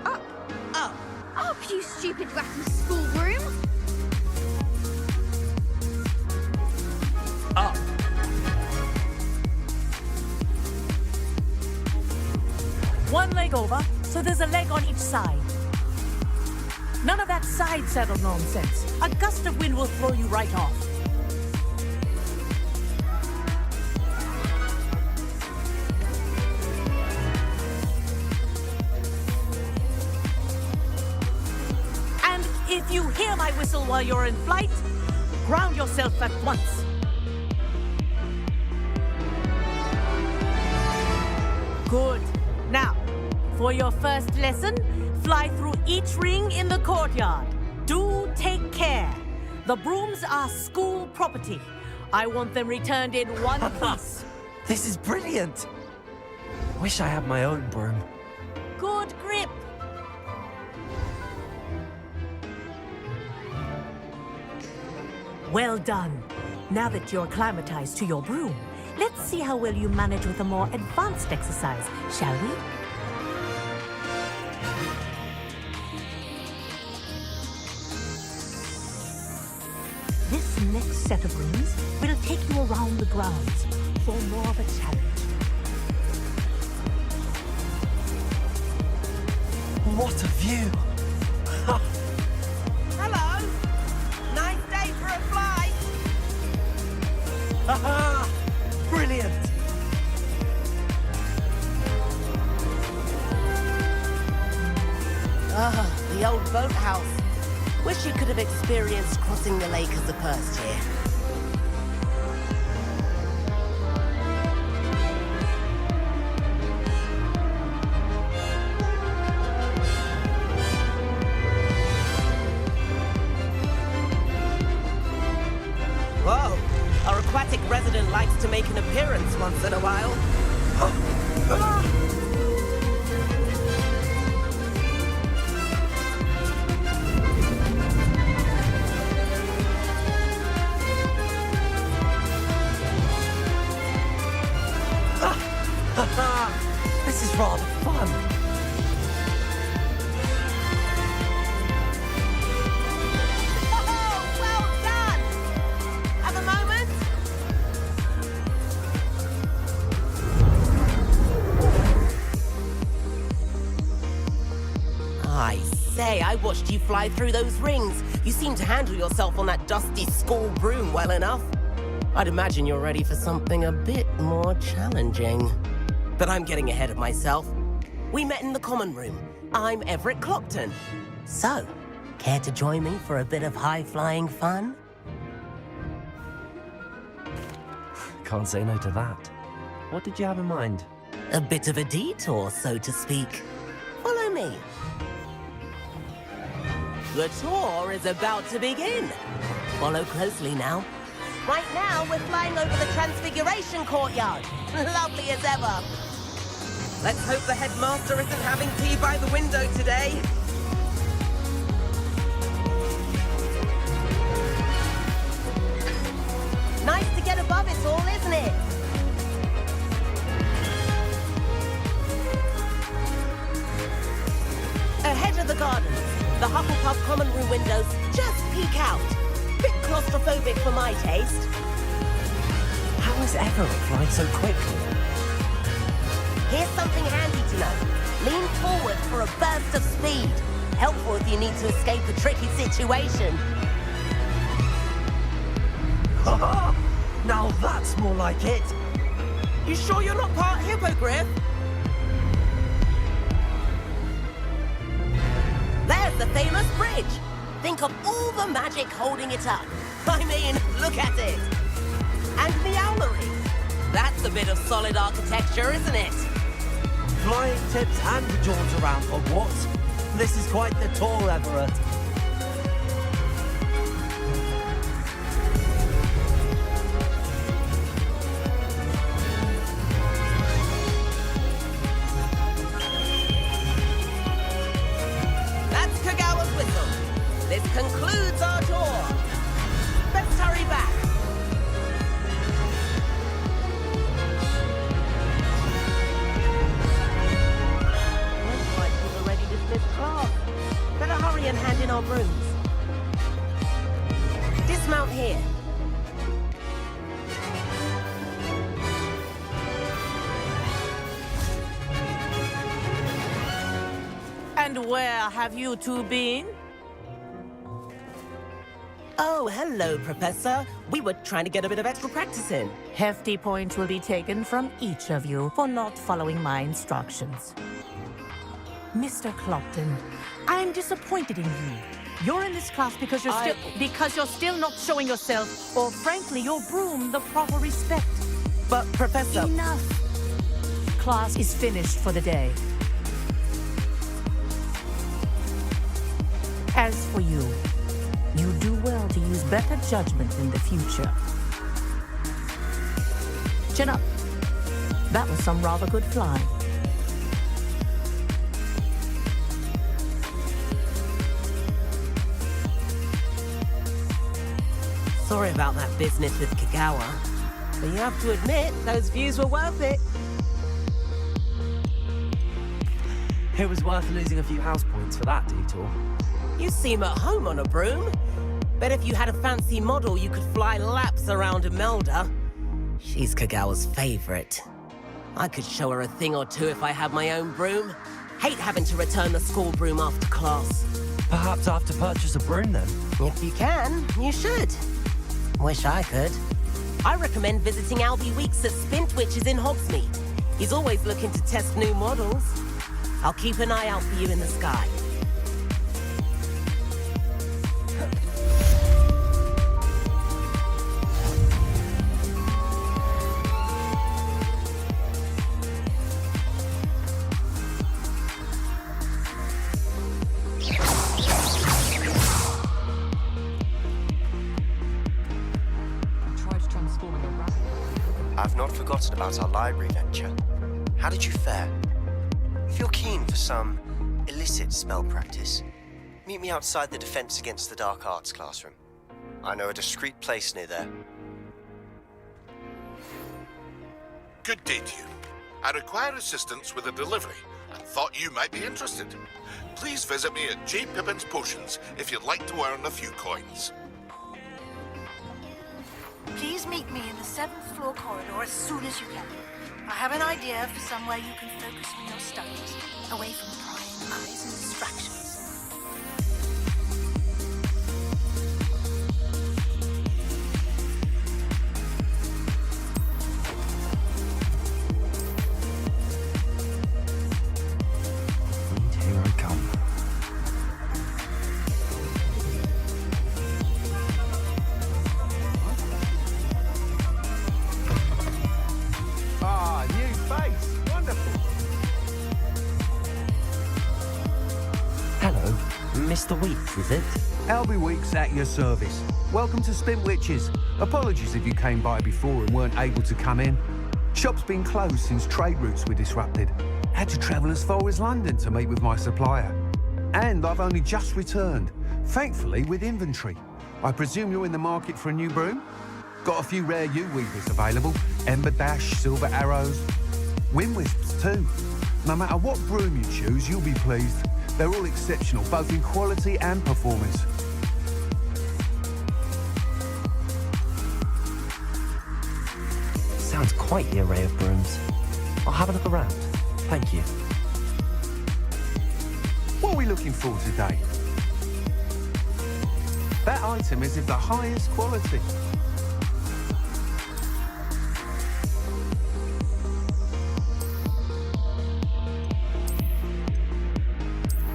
Up, you stupid wacky schoolroom! Up. One leg over, so there's a leg on each side. None of that side saddle nonsense. A gust of wind will throw you right off. And if you hear my whistle while you're in flight, ground yourself at once. Good. Now, for your first lesson, fly through each ring in the courtyard. Do take care. The brooms are school property. I want them returned in one piece. This is brilliant! Wish I had my own broom. Good grip. Well done. Now that you're acclimatized to your broom, let's see how well you manage with a more advanced exercise, shall we? This next set of rings will take you around the grounds for more of a challenge. What a view! Hello! Nice day for a flight! Haha! Brilliant! The old boathouse. Wish you could have experienced crossing the lake as a first year. Whoa! Our aquatic resident likes to make an appearance once in a while. This is rather fun. Oh, well done! Have a moment? I say, I watched you fly through those rings. You seem to handle yourself on that dusty school broom well enough. I'd imagine you're ready for something a bit more challenging. But I'm getting ahead of myself. We met in the common room. I'm Everett Clopton. So, care to join me for a bit of high-flying fun? Can't say no to that. What did you have in mind? A bit of a detour, so to speak. Follow me. The tour is about to begin. Follow closely now. Right now, we're flying over the Transfiguration Courtyard. Lovely as ever. Let's hope the headmaster isn't having tea by the window today. Nice to get above it all, isn't it? Ahead of the gardens, the Hufflepuff common room windows just peek out. Bit claustrophobic for my taste. How is Everett flying so quickly? Here's something handy to know. Lean forward for a burst of speed. Helpful if you need to escape a tricky situation. Now that's more like it. You sure you're not part hippogriff? There's the famous bridge. Think of all the magic holding it up. I mean, look at it. And the owlery. That's a bit of solid architecture, isn't it? Flying tips and jaunts around Hogwarts. This is quite the tour, Everett. That's Kagawa's whistle. This concludes our tour. Let's hurry back. And where have you two been? Oh, hello, Professor. We were trying to get a bit of extra practice in. Hefty points will be taken from each of you for not following my instructions. Mr. Clopton, I'm disappointed in you. You're in this class because you're still not showing yourself, or frankly, your broom the proper respect. But, Professor... Enough! Class is finished for the day. As for you, you do well to use better judgment in the future. Chin up. That was some rather good flying. Sorry about that business with Kagawa, but you have to admit, those views were worth it. It was worth losing a few house points for that detour. You seem at home on a broom. Bet if you had a fancy model, you could fly laps around Imelda. She's Kagawa's favorite. I could show her a thing or two if I had my own broom. Hate having to return the school broom after class. Perhaps I have to purchase a broom then? If you can, you should. Wish I could. I recommend visiting Albie Weeks at Spintwitches in Hogsmeade. He's always looking to test new models. I'll keep an eye out for you in the sky. I've not forgotten about our library venture. How did you fare? If you're keen for some illicit spell practice, meet me outside the Defense Against the Dark Arts classroom. I know a discreet place near there. Good day to you. I require assistance with a delivery and thought you might be interested. Please visit me at J. Pippin's Potions if you'd like to earn a few coins. Please meet me in the 7th floor corridor as soon as you can. I have an idea for somewhere you can focus on your studies, away from prying eyes and distractions. And here I come. Hello, Mr. Weeks, is it? Albie Weeks at your service. Welcome to Spintwitches. Apologies if you came by before and weren't able to come in. Shop's been closed since trade routes were disrupted. Had to travel as far as London to meet with my supplier. And I've only just returned, thankfully with inventory. I presume you're in the market for a new broom? Got a few rare U-weavers available. Ember Dash, Silver Arrows, Wind Wisps too. No matter what broom you choose, you'll be pleased. They're all exceptional, both in quality and performance. Sounds quite the array of brooms. I'll have a look around. Thank you. What are we looking for today? That item is of the highest quality.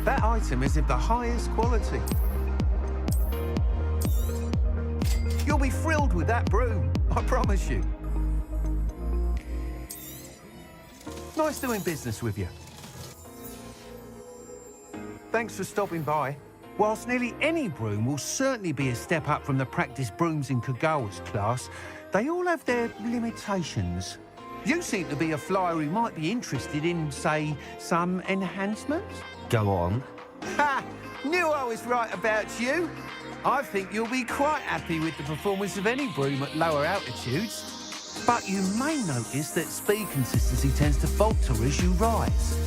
That item is of the highest quality. You'll be thrilled with that broom, I promise you. Nice doing business with you. Thanks for stopping by. Whilst nearly any broom will certainly be a step up from the practice brooms in Kagawa's class, they all have their limitations. You seem to be a flyer who might be interested in, say, some enhancements? Go on. Ha! Knew I was right about you. I think you'll be quite happy with the performance of any broom at lower altitudes. But you may notice that speed consistency tends to falter as you rise.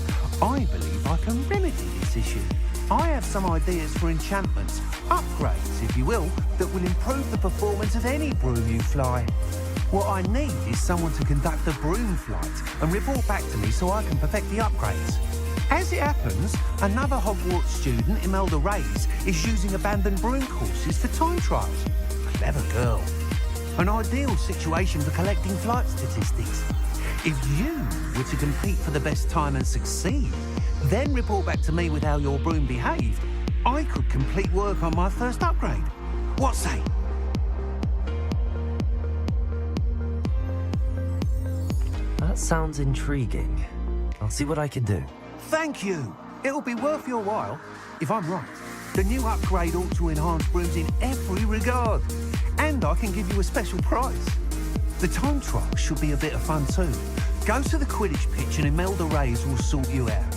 I believe I can remedy this issue. I have some ideas for enchantments, upgrades, if you will, that will improve the performance of any broom you fly. What I need is someone to conduct a broom flight and report back to me so I can perfect the upgrades. As it happens, another Hogwarts student, Imelda Reyes, is using abandoned broom courses for time trials. Clever girl. An ideal situation for collecting flight statistics. If you were to compete for the best time and succeed, then report back to me with how your broom behaved, I could complete work on my first upgrade. What say? That sounds intriguing. I'll see what I can do. Thank you. It'll be worth your while. If I'm right, the new upgrade ought to enhance brooms in every regard. And I can give you a special prize. The time trial should be a bit of fun too. Go to the Quidditch pitch and Imelda Reyes will sort you out.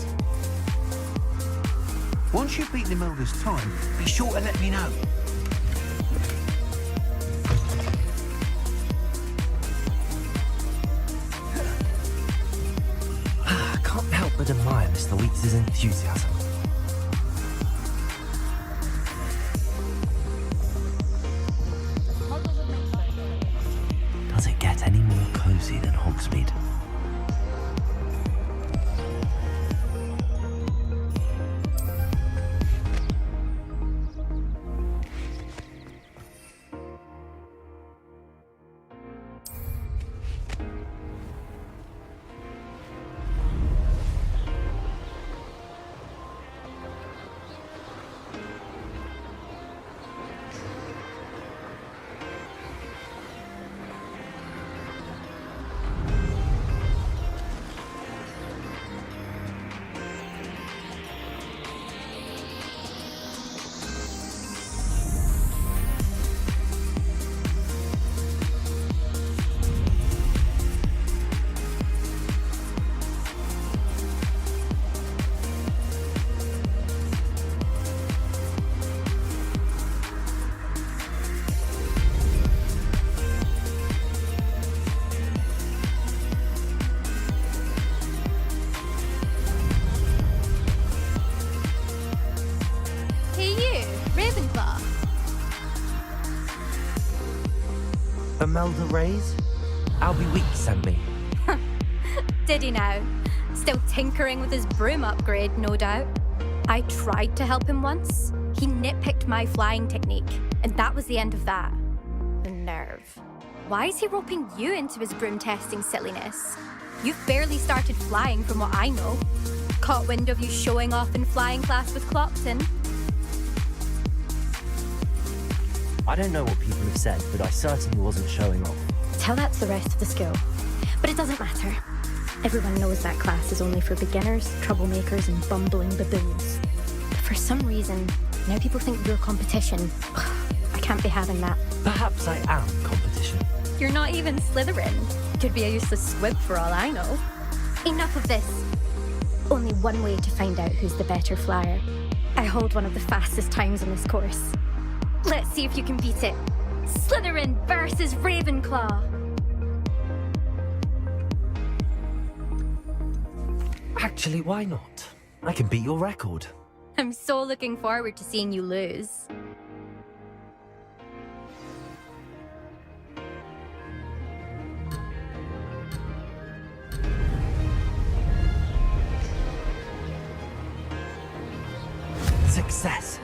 Once you've beaten Imelda's time, be sure to let me know. I can't help but admire Mr. Weeks' enthusiasm. Does it get any more cozy than Hogsmeade? Imelda Reyes? Albie Weeks sent me. Did he now? Still tinkering with his broom upgrade, no doubt. I tried to help him once. He nitpicked my flying technique, and that was the end of that. The nerve. Why is he roping you into his broom testing silliness? You've barely started flying from what I know. Caught wind of you showing off in flying class with Clopton. I don't know what people have said, but I certainly wasn't showing off. Tell that to the rest of the school. But it doesn't matter. Everyone knows that class is only for beginners, troublemakers, and bumbling baboons. But for some reason, now people think you're competition. I can't be having that. Perhaps I am competition. You're not even Slytherin. Could be a useless squib for all I know. Enough of this. Only one way to find out who's the better flyer. I hold one of the fastest times on this course. Let's see if you can beat it. Slytherin versus Ravenclaw. Actually, why not? I can beat your record. I'm so looking forward to seeing you lose. Success.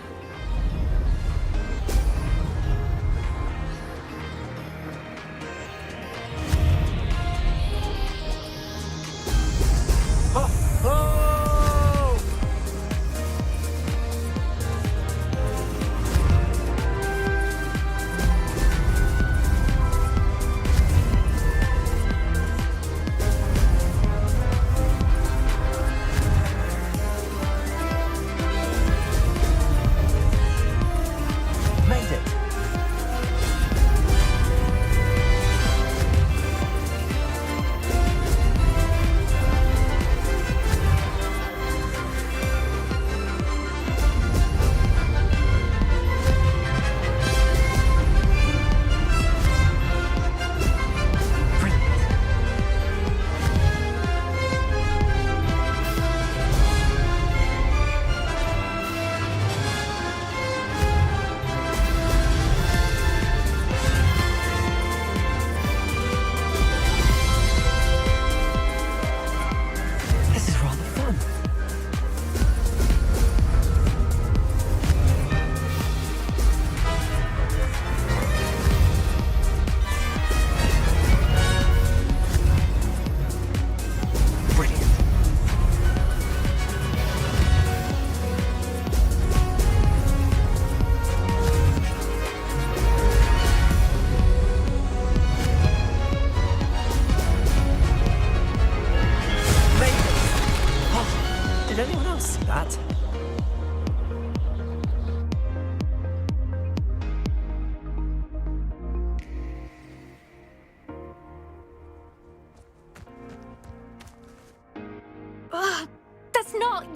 it's not.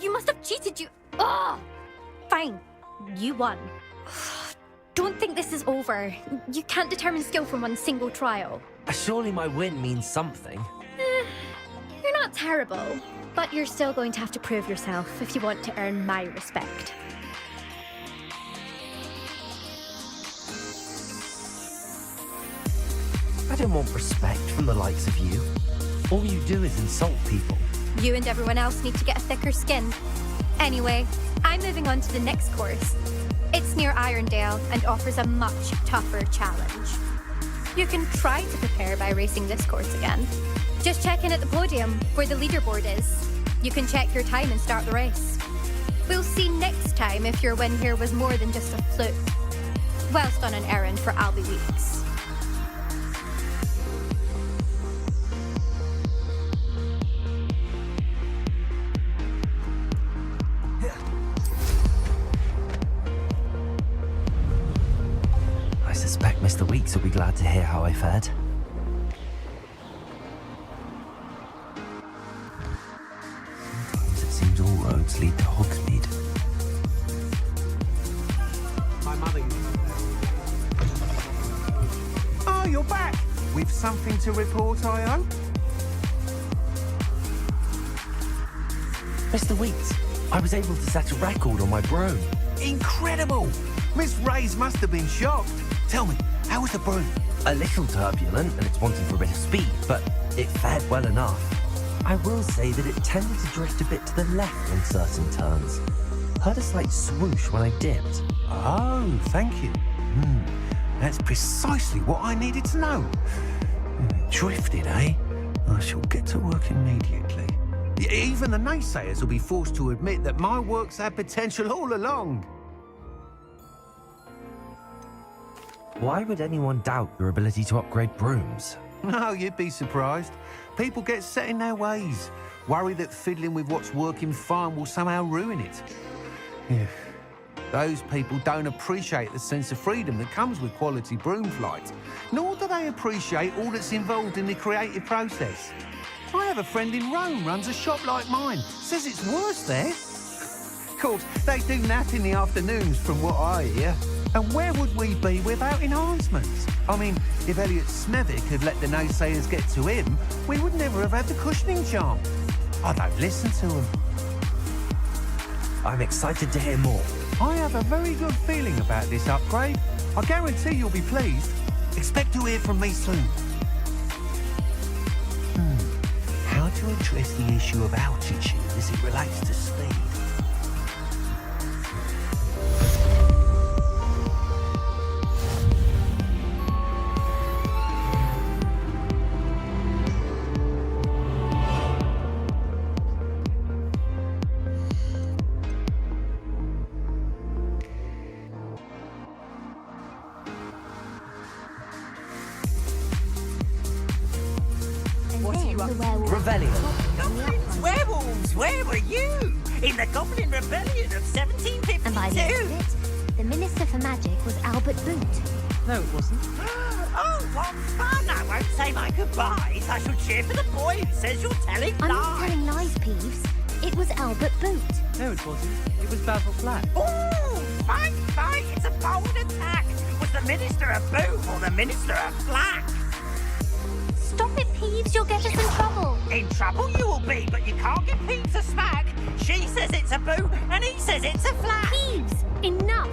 You must have cheated. Ugh! Fine. You won. Don't think this is over. You can't determine skill from one single trial. Surely my win means something. You're not terrible, but you're still going to have to prove yourself if you want to earn my respect. I don't want respect from the likes of you. All you do is insult people. You and everyone else need to get a thicker skin. Anyway, I'm moving on to the next course. It's near Irondale and offers a much tougher challenge. You can try to prepare by racing this course again. Just check in at the podium where the leaderboard is. You can check your time and start the race. We'll see next time if your win here was more than just a fluke. Whilst on an errand for Albie Weeks. I suspect Mr. Weeks will be glad to hear how I fared. Sometimes it seems all roads lead to Hogsmeade. My mother used to... Oh, you're back! With something to report, I hope? Mr. Weeks, I was able to set a record on my broom. Incredible! Miss Ray's must have been shocked. Tell me, how was the broom? A little turbulent and it's wanting for a bit of speed, but it fared well enough. I will say that it tended to drift a bit to the left on certain turns. Heard a slight swoosh when I dipped. Oh, thank you. That's precisely what I needed to know. Drifted, eh? I shall get to work immediately. Even the naysayers will be forced to admit that my work's had potential all along. Why would anyone doubt your ability to upgrade brooms? No, you'd be surprised. People get set in their ways, worry that fiddling with what's working fine will somehow ruin it. Yeah. Those people don't appreciate the sense of freedom that comes with quality broom flight, nor do they appreciate all that's involved in the creative process. I have a friend in Rome runs a shop like mine, says it's worse there. Of course, they do nap in the afternoons from what I hear. And where would we be without enhancements? I mean, if Elliot Smethwick had let the naysayers get to him, we would never have had the cushioning charm. I don't listen to them. I'm excited to hear more. I have a very good feeling about this upgrade. I guarantee you'll be pleased. Expect to hear from me soon. How to address the issue of altitude as it relates to speed? Werewolves, where were you? In the Goblin Rebellion of 1752? And by the end of it, the Minister for Magic was Albert Boot. No, it wasn't. Oh, what fun! I won't say my goodbyes. I shall cheer for the boy who says you're telling lies. I'm not telling lies, Peeves. It was Albert Boot. No, it wasn't. It was Basil Flack. Oh, fight! It's a bold attack. Was the Minister a Boot or the Minister a Flack? Stop it, Peeves. You'll get us in trouble. In trouble you will be, but you can't give Peeves a smack. She says it's a Boot, and he says it's a Flack. Peeves, enough.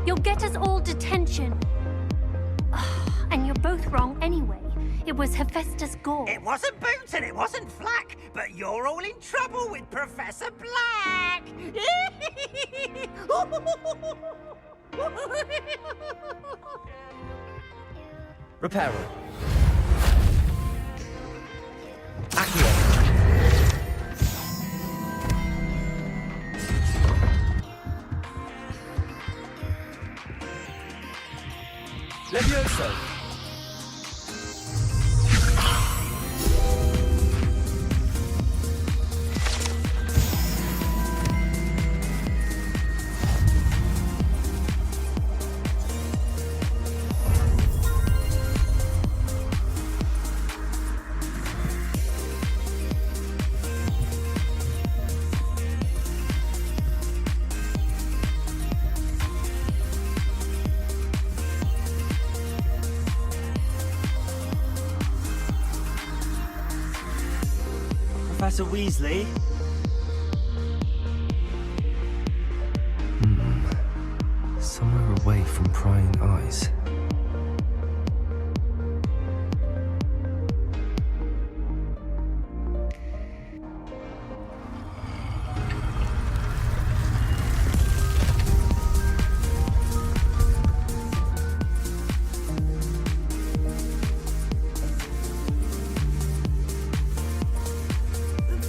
You'll get us all detention. And you're both wrong anyway. It was Hephaestus Gore. It wasn't Boot and it wasn't Flack, but you're all in trouble with Professor Black. Reparo. Accio. Levioso. Professor Weasley. Somewhere away from prying eyes.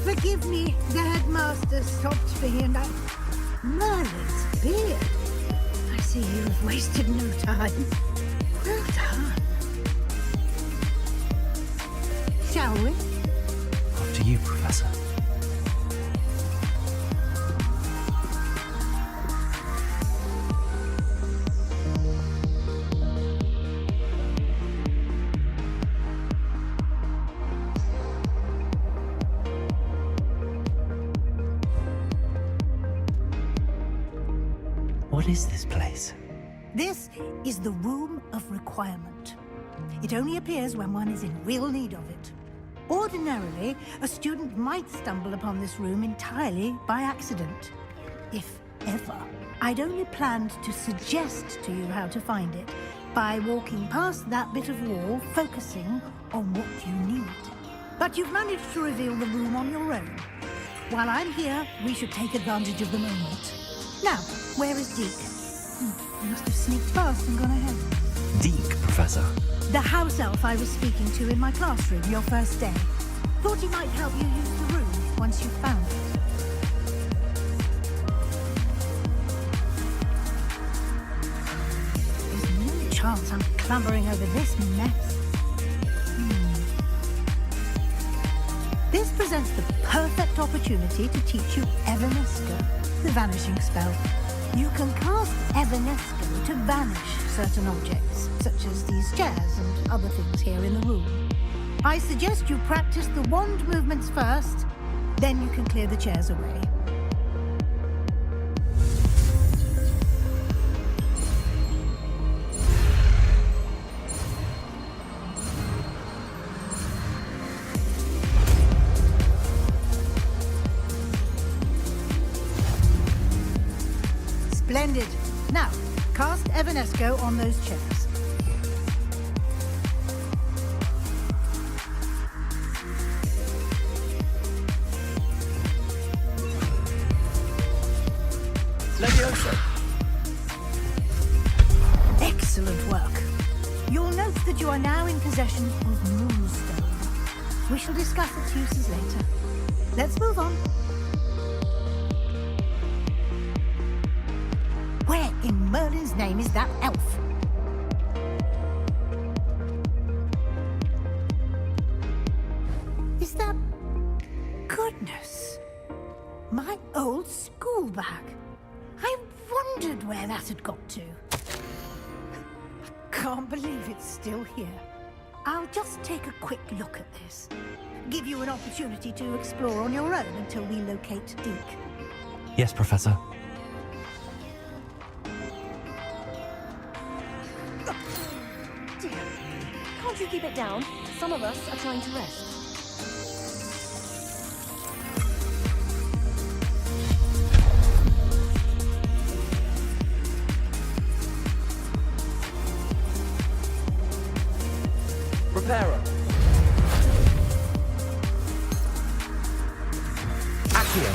Forgive me, the headmaster stopped me and Merlin's beard. I see you've wasted no time. Well done. Shall we? After you, Professor. What is this place? This is the Room of Requirement. It only appears when one is in real need of it. Ordinarily, a student might stumble upon this room entirely by accident. If ever. I'd only planned to suggest to you how to find it by walking past that bit of wall, focusing on what you need. But you've managed to reveal the room on your own. While I'm here, we should take advantage of the moment. Now, where is Deke? He must have sneaked past and gone ahead. Deke, Professor. The house elf I was speaking to in my classroom your first day. Thought he might help you use the room once you found it. There's no chance I'm clambering over this mess. This presents the perfect opportunity to teach you Evanesco, the vanishing spell. You can cast Evanesco to vanish certain objects, such as these chairs and other things here in the room. I suggest you practice the wand movements first, then you can clear the chairs away. Splendid. Now, cast Evanesco on those chairs. Levioso. Excellent work. You'll note that you are now in possession of Moonstone. We shall discuss its uses later. Let's move on. Where in Merlin's name is that elf? Is that... Goodness. My old school bag. I wondered where that had got to. I can't believe it's still here. I'll just take a quick look at this. Give you an opportunity to explore on your own until we locate Deke. Yes, Professor. Dear, can't you keep it down? Some of us are trying to rest. Reparo. Accio.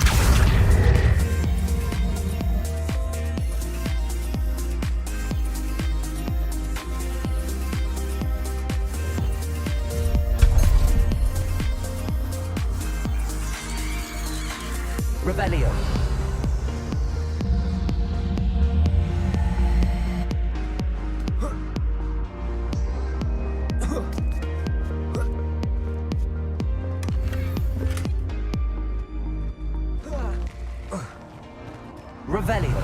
Revelio. Revelio.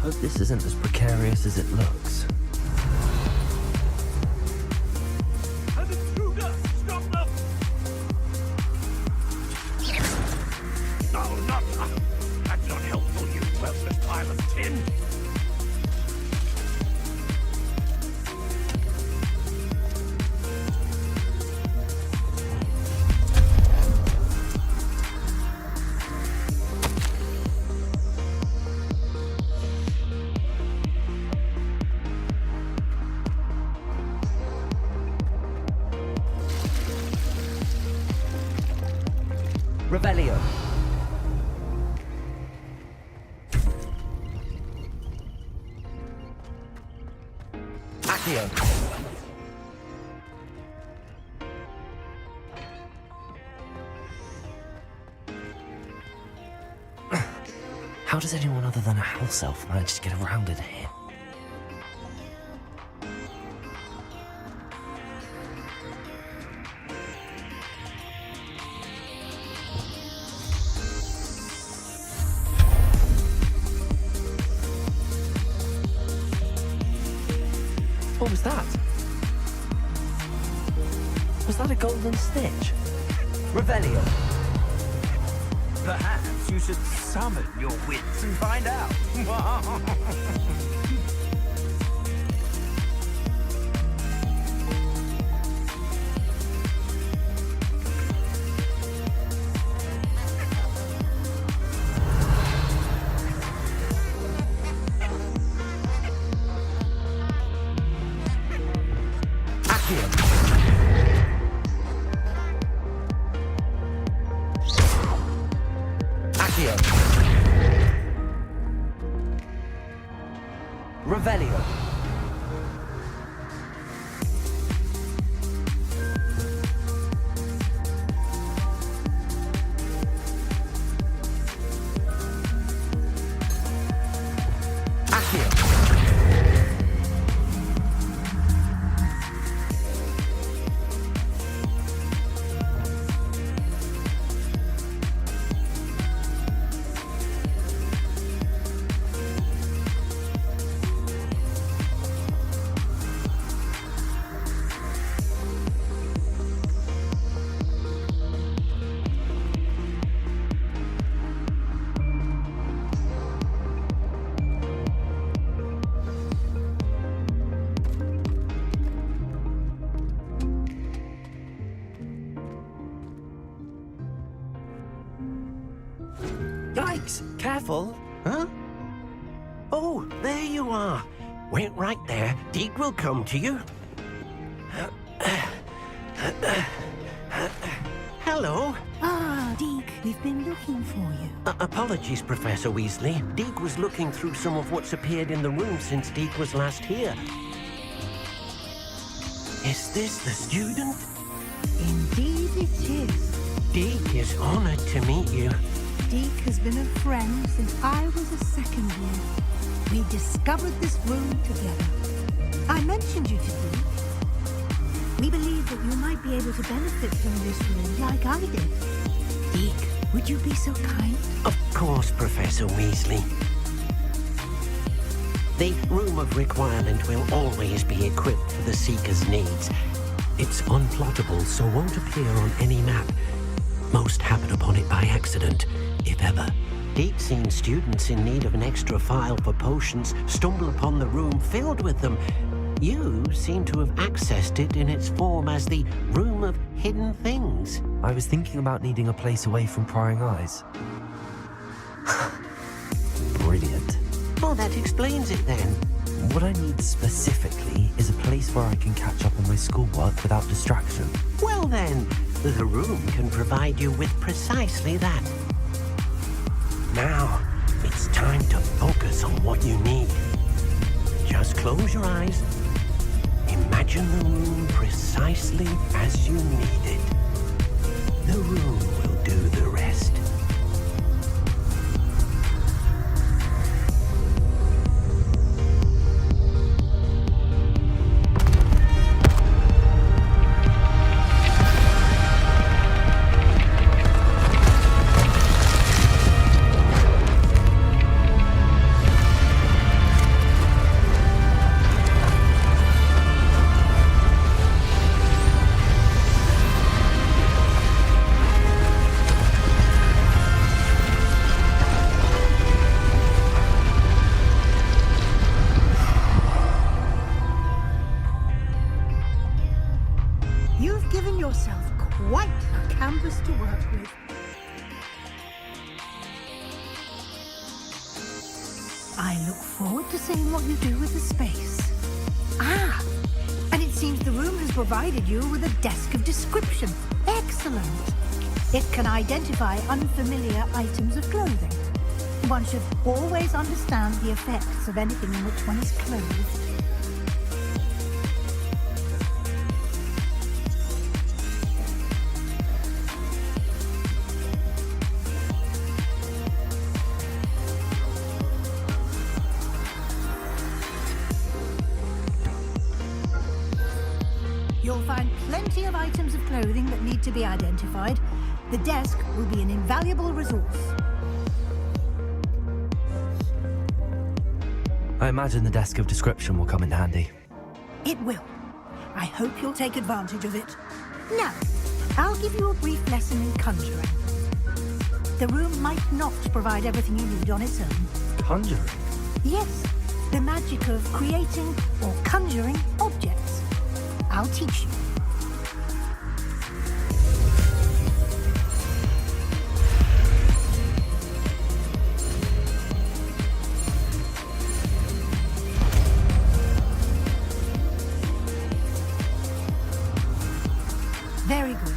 Hope this isn't as precarious as it looks. An intruder! Stop them! No, not that. That's not helpful, you worthless pile of tin. Revelio. Accio. How does anyone other than a house elf manage to get around in here? What was that? Was that a golden stitch? Revelio. Perhaps you should summon your wits and find out. Revelio. Yikes! Careful! Huh? Oh, there you are. Wait right there. Deke will come to you. Hello. Ah, Deke, we've been looking for you. Apologies, Professor Weasley. Deke was looking through some of what's appeared in the room since Deke was last here. Is this the student? Indeed it is. Deke is honored to meet you. Deke has been a friend since I was a second year. We discovered this room together. I mentioned you to Deke. We believe that you might be able to benefit from this room like I did. Deke, would you be so kind? Of course, Professor Weasley. The Room of Requirement will always be equipped for the Seeker's needs. It's unplottable, so won't appear on any map. Most happen upon it by accident, if ever. Deke's seen students in need of an extra file for potions stumble upon the room filled with them. You seem to have accessed it in its form as the Room of Hidden Things. I was thinking about needing a place away from prying eyes. Brilliant. Oh, that explains it then. What I need specifically is a place where I can catch up on my schoolwork without distraction. Well then, the room can provide you with precisely that. Now, it's time to focus on what you need. Just close your eyes. Imagine the room precisely as you need it. The room will do the rest. You've given yourself quite a canvas to work with. I look forward to seeing what you do with the space. Ah, and it seems the room has provided you with a desk of description. Excellent. It can identify unfamiliar items of clothing. One should always understand the effects of anything in which one is clothed. You'll find plenty of items of clothing that need to be identified. The desk will be an invaluable resource. I imagine the desk of description will come in handy. It will. I hope you'll take advantage of it. Now, I'll give you a brief lesson in conjuring. The room might not provide everything you need on its own. Conjuring? Yes, the magic of creating or conjuring objects. I'll teach you. Very good.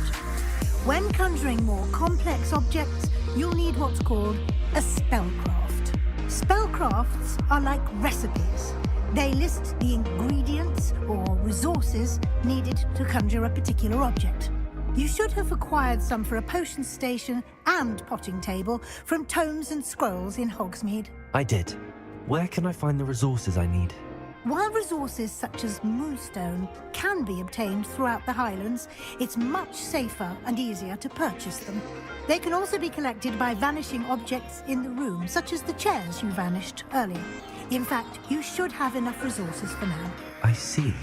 When conjuring more complex objects, you'll need what's called a spellcraft. Spellcrafts are like recipes. They list the ingredients or resources needed to conjure a particular object. You should have acquired some for a potion station and potting table from tomes and scrolls in Hogsmeade. I did. Where can I find the resources I need? While resources such as moonstone can be obtained throughout the Highlands, it's much safer and easier to purchase them. They can also be collected by vanishing objects in the room, such as the chairs you vanished earlier. In fact, you should have enough resources for now. I see.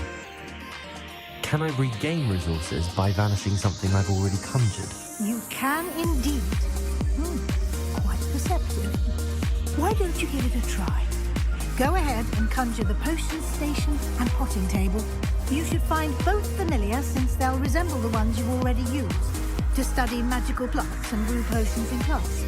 Can I regain resources by vanishing something I've already conjured? You can indeed. Quite perceptive. Why don't you give it a try? Go ahead and conjure the potion station and potting table. You should find both familiar, since they'll resemble the ones you've already used to study magical plants and brew potions in class.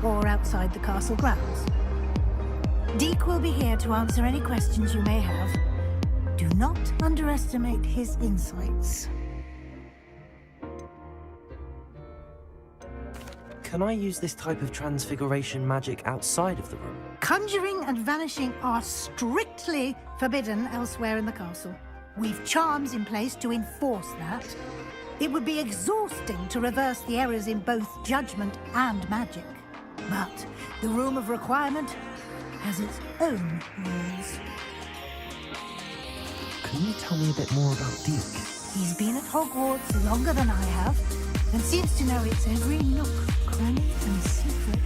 Or outside the castle grounds. Deek will be here to answer any questions you may have. Do not underestimate his insights. Can I use this type of transfiguration magic outside of the room? Conjuring and vanishing are strictly forbidden elsewhere in the castle. We've charms in place to enforce that. It would be exhausting to reverse the errors in both judgment and magic. But the Room of Requirement has its own rules. Can you tell me a bit more about Deek? He's been at Hogwarts longer than I have, and seems to know its every nook, cranny, and secret.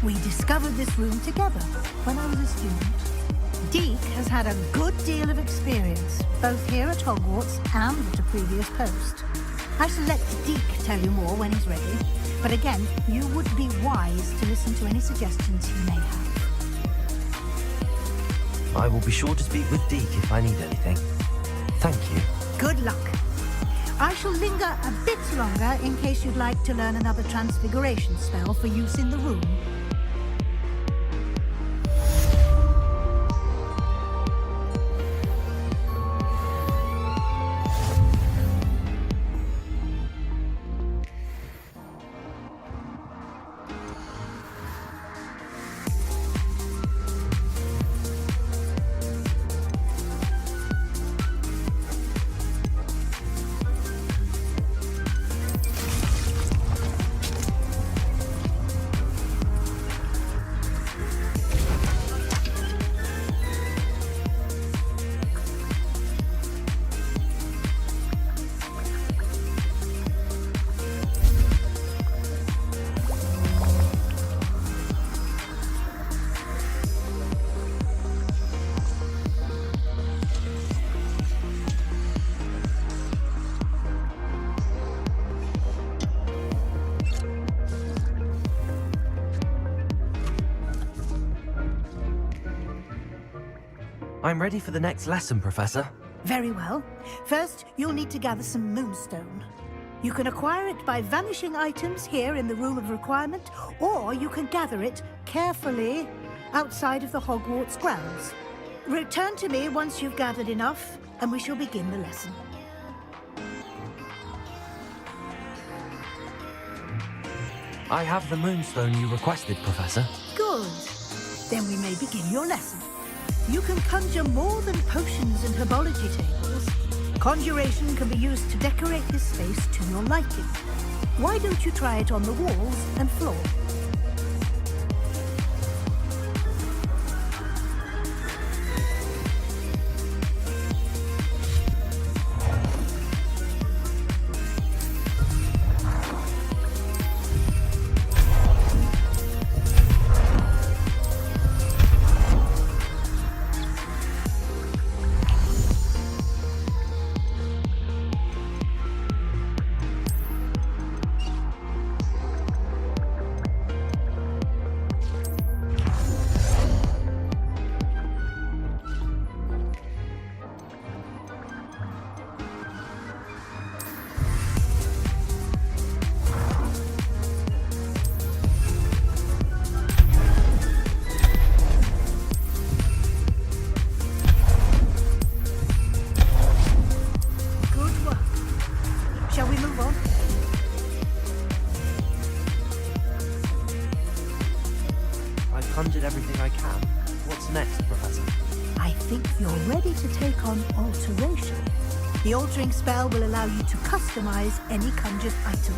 We discovered this room together when I was a student. Deek has had a good deal of experience, both here at Hogwarts and at a previous post. I shall let Deek tell you more when he's ready. But again, you would be wise to listen to any suggestions he may have. I will be sure to speak with Deek if I need anything. Thank you. Good luck. I shall linger a bit longer in case you'd like to learn another transfiguration spell for use in the room. I'm ready for the next lesson, Professor. Very well. First, you'll need to gather some moonstone. You can acquire it by vanishing items here in the Room of Requirement, or you can gather it carefully outside of the Hogwarts grounds. Return to me once you've gathered enough, and we shall begin the lesson. I have the moonstone you requested, Professor. Good. Then we may begin your lesson. You can conjure more than potions and herbology tables. Conjuration can be used to decorate this space to your liking. Why don't you try it on the walls and floor? Conjured everything I can. What's next, Professor? I think you're ready to take on alteration. The altering spell will allow you to customize any conjured item.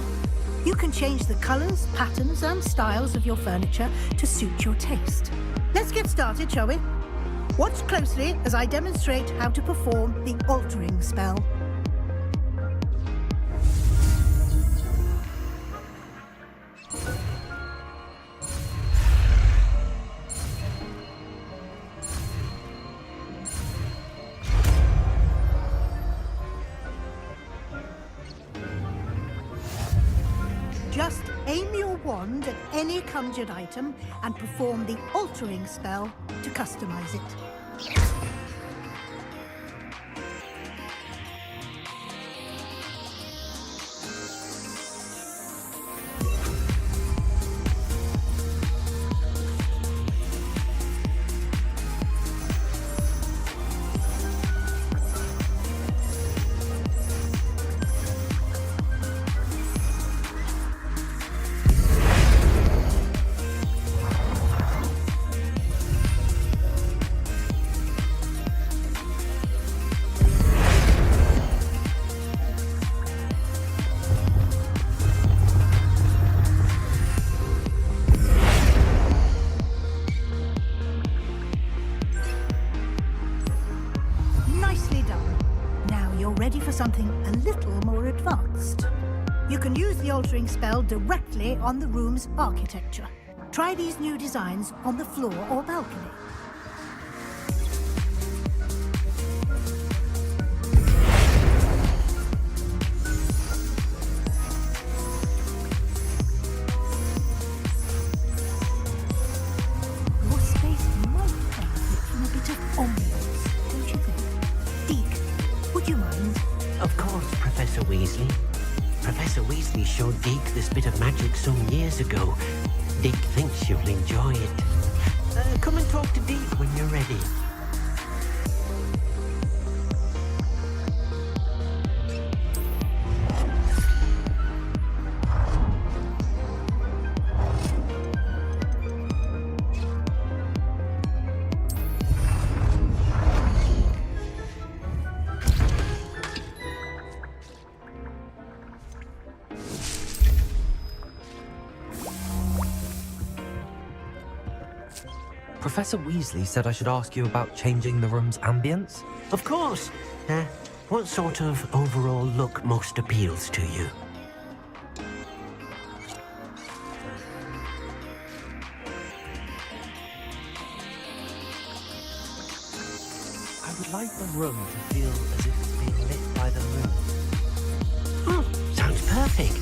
You can change the colors, patterns, and styles of your furniture to suit your taste. Let's get started, shall we? Watch closely as I demonstrate how to perform the altering spell. Just aim your wand at any conjured item and perform the altering spell to customize it. Ready for something a little more advanced. You can use the altering spell directly on the room's architecture. Try these new designs on the floor or balcony. Your space might benefit from a bit of ambience, don't you think? Deke, would you mind? Of course, Professor Weasley. Professor Weasley showed Deke this bit of magic some years ago. Deke thinks you'll enjoy it. Come and talk to Deke when you're ready. Professor Weasley said I should ask you about changing the room's ambience? Of course. What sort of overall look most appeals to you? I would like the room to feel as if it's being lit by the moon. Oh, sounds perfect.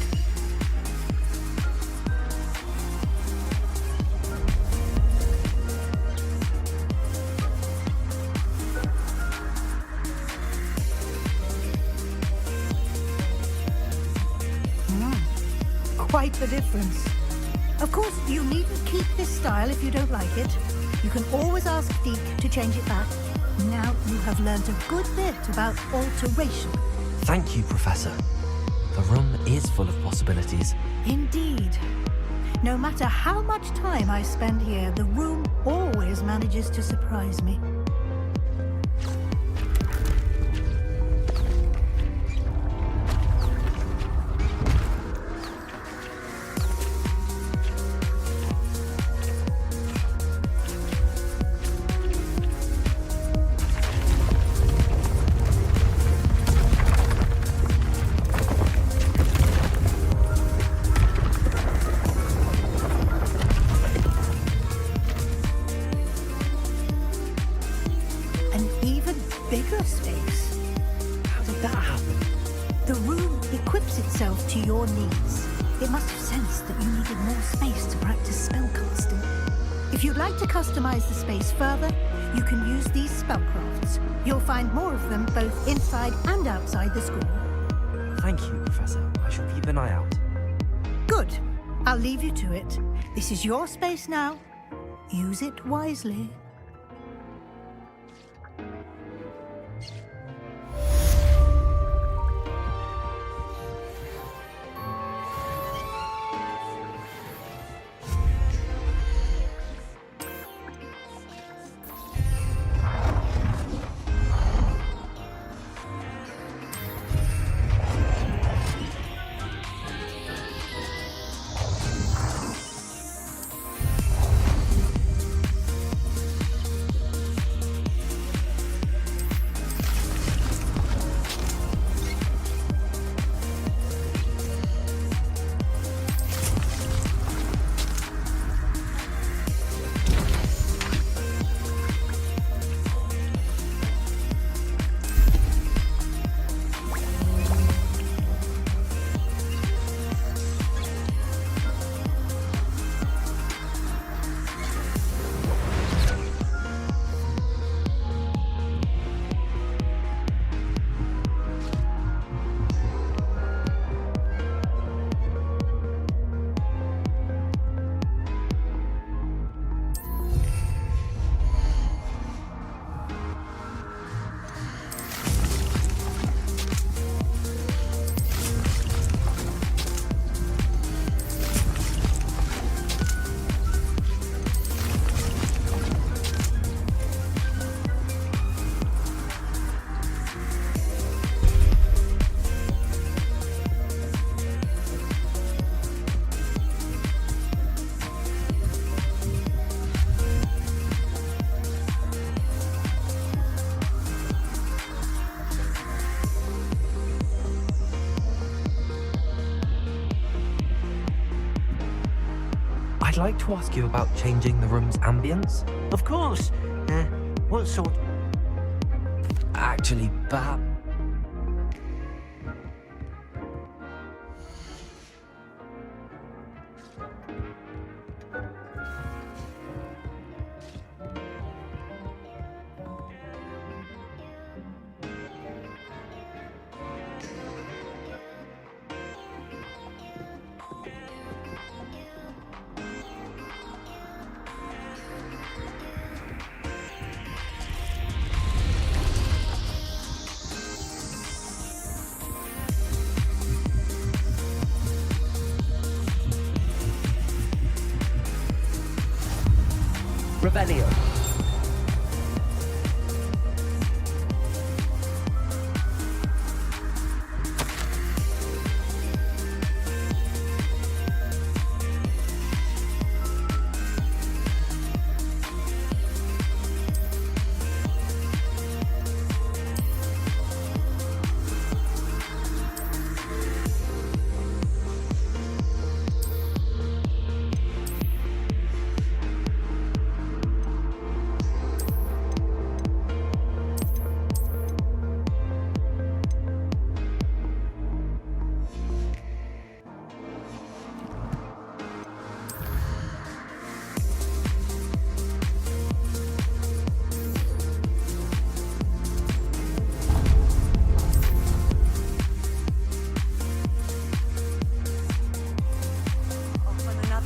quite the difference. Of course, you needn't keep this style if you don't like it. You can always ask Deke to change it back. Now you have learnt a good bit about alteration. Thank you, Professor. The room is full of possibilities. Indeed. No matter how much time I spend here, the room always manages to surprise me. Bigger space. How did that happen? The room equips itself to your needs. It must have sensed that you needed more space to practice spellcasting. If you'd like to customize the space further, you can use these spellcrafts. You'll find more of them both inside and outside the school. Thank you, Professor. I shall keep an eye out. Good. I'll leave you to it. This is your space now. Use it wisely. I'd like to ask you about changing the room's ambience. Of course. What sort? Actually, perhaps... Rebellion.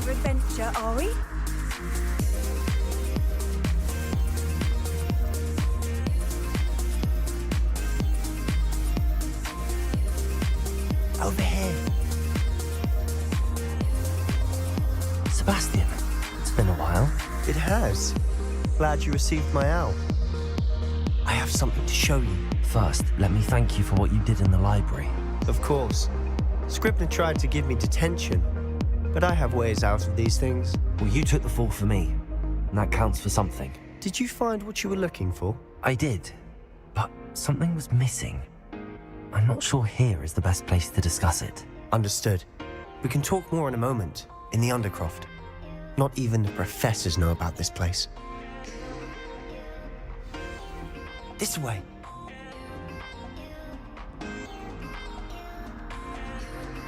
for adventure, are we? Over here. Sebastian, it's been a while. It has. Glad you received my owl. I have something to show you. First, let me thank you for what you did in the library. Of course. Scribner tried to give me detention, but I have ways out of these things. Well, you took the fall for me, and that counts for something. Did you find what you were looking for? I did, but something was missing. I'm not sure here is the best place to discuss it. Understood. We can talk more in a moment, in the Undercroft. Not even the professors know about this place. This way.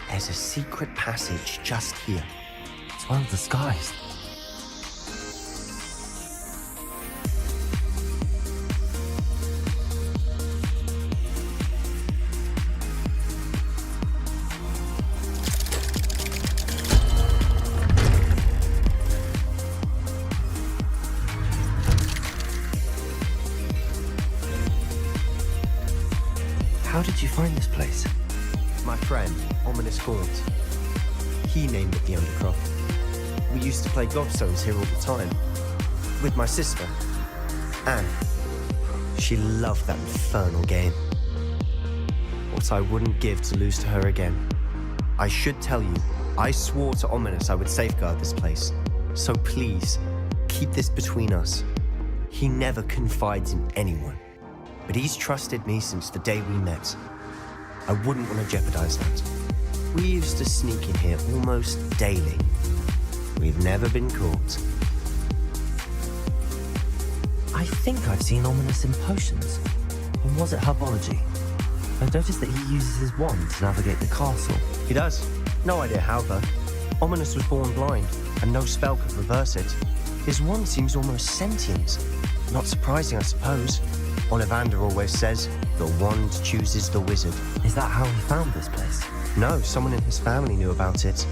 There's a secret passage just here. It's well disguised. How did you find this place? My friend, Ominous Gaunt. He named it the Undercroft. We used to play Godstones here all the time. With my sister, Anne. She loved that infernal game. What I wouldn't give to lose to her again. I should tell you, I swore to Ominous I would safeguard this place. So please, keep this between us. He never confides in anyone. But he's trusted me since the day we met. I wouldn't want to jeopardize that. We used to sneak in here almost daily. We've never been caught. I think I've seen Ominous in potions. Or was it herbology? I've noticed that he uses his wand to navigate the castle. He does. No idea how, though. Ominous was born blind, and no spell could reverse it. His wand seems almost sentient. Not surprising, I suppose. Ollivander always says, the wand chooses the wizard. Is that how he found this place? No, someone in his family knew about it.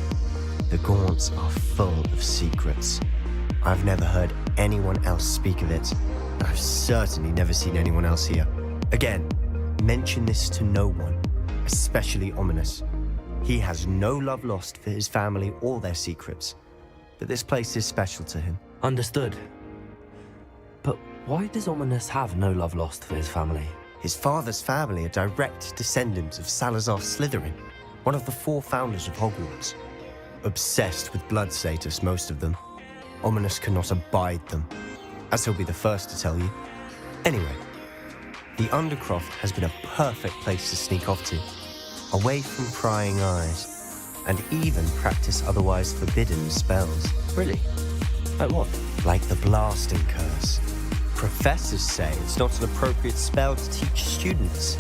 The Gaunts are full of secrets. I've never heard anyone else speak of it. I've certainly never seen anyone else here. Again, mention this to no one, especially Ominous. He has no love lost for his family or their secrets. But this place is special to him. Understood. But why does Ominous have no love lost for his family? His father's family are direct descendants of Salazar Slytherin, one of the 4 founders of Hogwarts. Obsessed with blood status, most of them. Ominous cannot abide them, as he'll be the first to tell you. Anyway, the Undercroft has been a perfect place to sneak off to, away from prying eyes, and even practice otherwise forbidden spells. Really? Like what? Like the Blasting Curse. Professors say it's not an appropriate spell to teach students.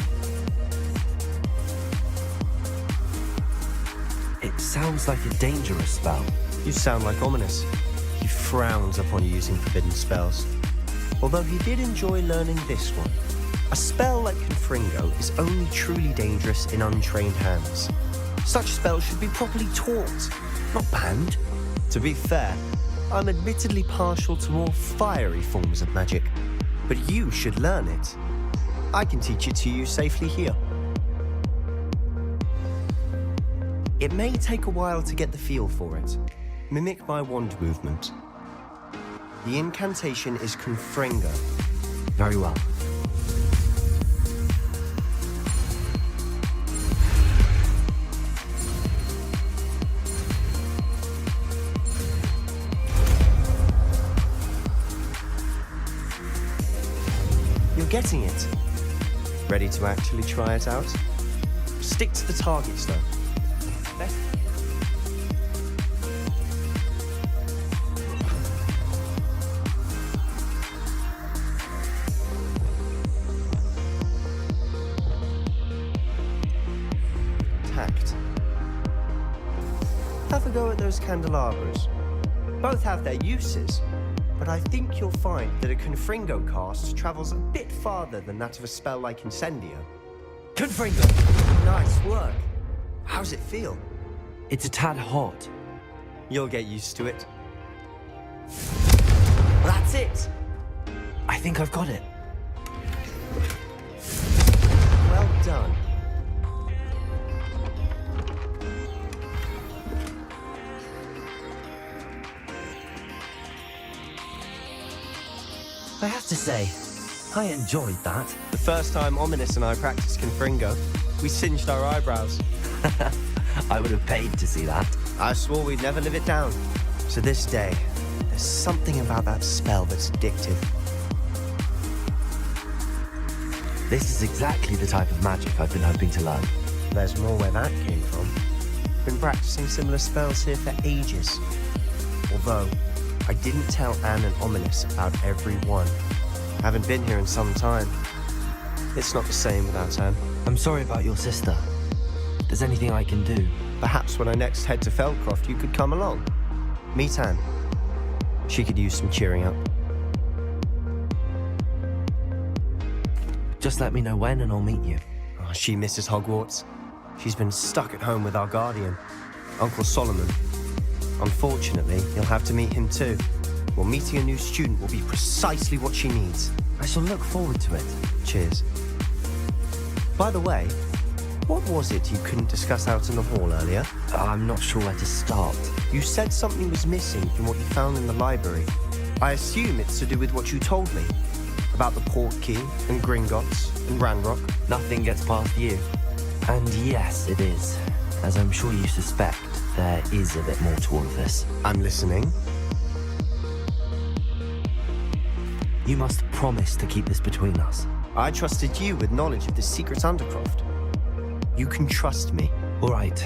It sounds like a dangerous spell. You sound like Ominous. He frowns upon using forbidden spells. Although he did enjoy learning this one. A spell like Confringo is only truly dangerous in untrained hands. Such spells should be properly taught, not banned. To be fair, I'm admittedly partial to more fiery forms of magic, but you should learn it. I can teach it to you safely here. It may take a while to get the feel for it. Mimic my wand movement. The incantation is Confringo. Very well. You're getting it. Ready to actually try it out? Stick to the targets, though. Tact. Have a go at those candelabras. Both have their uses, but I think you'll find that a Confringo cast travels a bit farther than that of a spell like Incendio. Confringo! Nice work. How's it feel? It's a tad hot. You'll get used to it. That's it! I think I've got it. Well done. I have to say, I enjoyed that. The first time Ominous and I practiced Confringo, we singed our eyebrows. I would have paid to see that. I swore we'd never live it down. To this day, there's something about that spell that's addictive. This is exactly the type of magic I've been hoping to learn. There's more where that came from. Been practicing similar spells here for ages. Although, I didn't tell Anne and Ominous about every one. Haven't been here in some time. It's not the same without Anne. I'm sorry about your sister. If there's anything I can do. Perhaps when I next head to Feldcroft, you could come along. Meet Anne. She could use some cheering up. Just let me know when and I'll meet you. Oh, she misses Hogwarts. She's been stuck at home with our guardian, Uncle Solomon. Unfortunately, you'll have to meet him too. Well, meeting a new student will be precisely what she needs. I shall look forward to it. Cheers. By the way, what was it you couldn't discuss out in the hall earlier? I'm not sure where to start. You said something was missing from what you found in the library. I assume it's to do with what you told me. About the Portkey, and Gringotts, and Ranrock. Nothing gets past you. And yes, it is. As I'm sure you suspect, there is a bit more to all of this. I'm listening. You must promise to keep this between us. I trusted you with knowledge of the secret Undercroft. You can trust me. All right.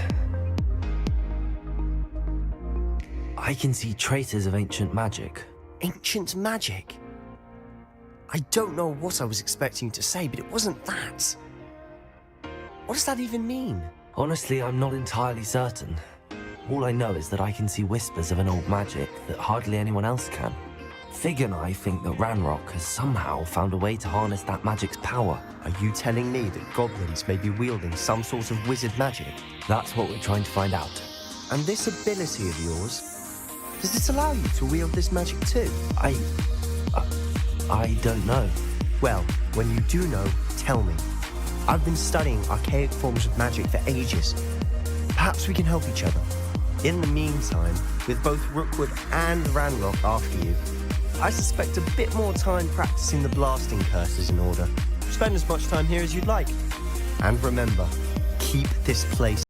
I can see traces of ancient magic. Ancient magic? I don't know what I was expecting you to say, but it wasn't that. What does that even mean? Honestly, I'm not entirely certain. All I know is that I can see whispers of an old magic that hardly anyone else can. Fig and I think that Ranrock has somehow found a way to harness that magic's power. Are you telling me that goblins may be wielding some sort of wizard magic? That's what we're trying to find out. And this ability of yours, does it allow you to wield this magic too? I don't know. Well, when you do know, tell me. I've been studying archaic forms of magic for ages. Perhaps we can help each other. In the meantime, with both Rookwood and Ranrock after you, I suspect a bit more time practicing the blasting curse is in order. Spend as much time here as you'd like. And remember, keep this place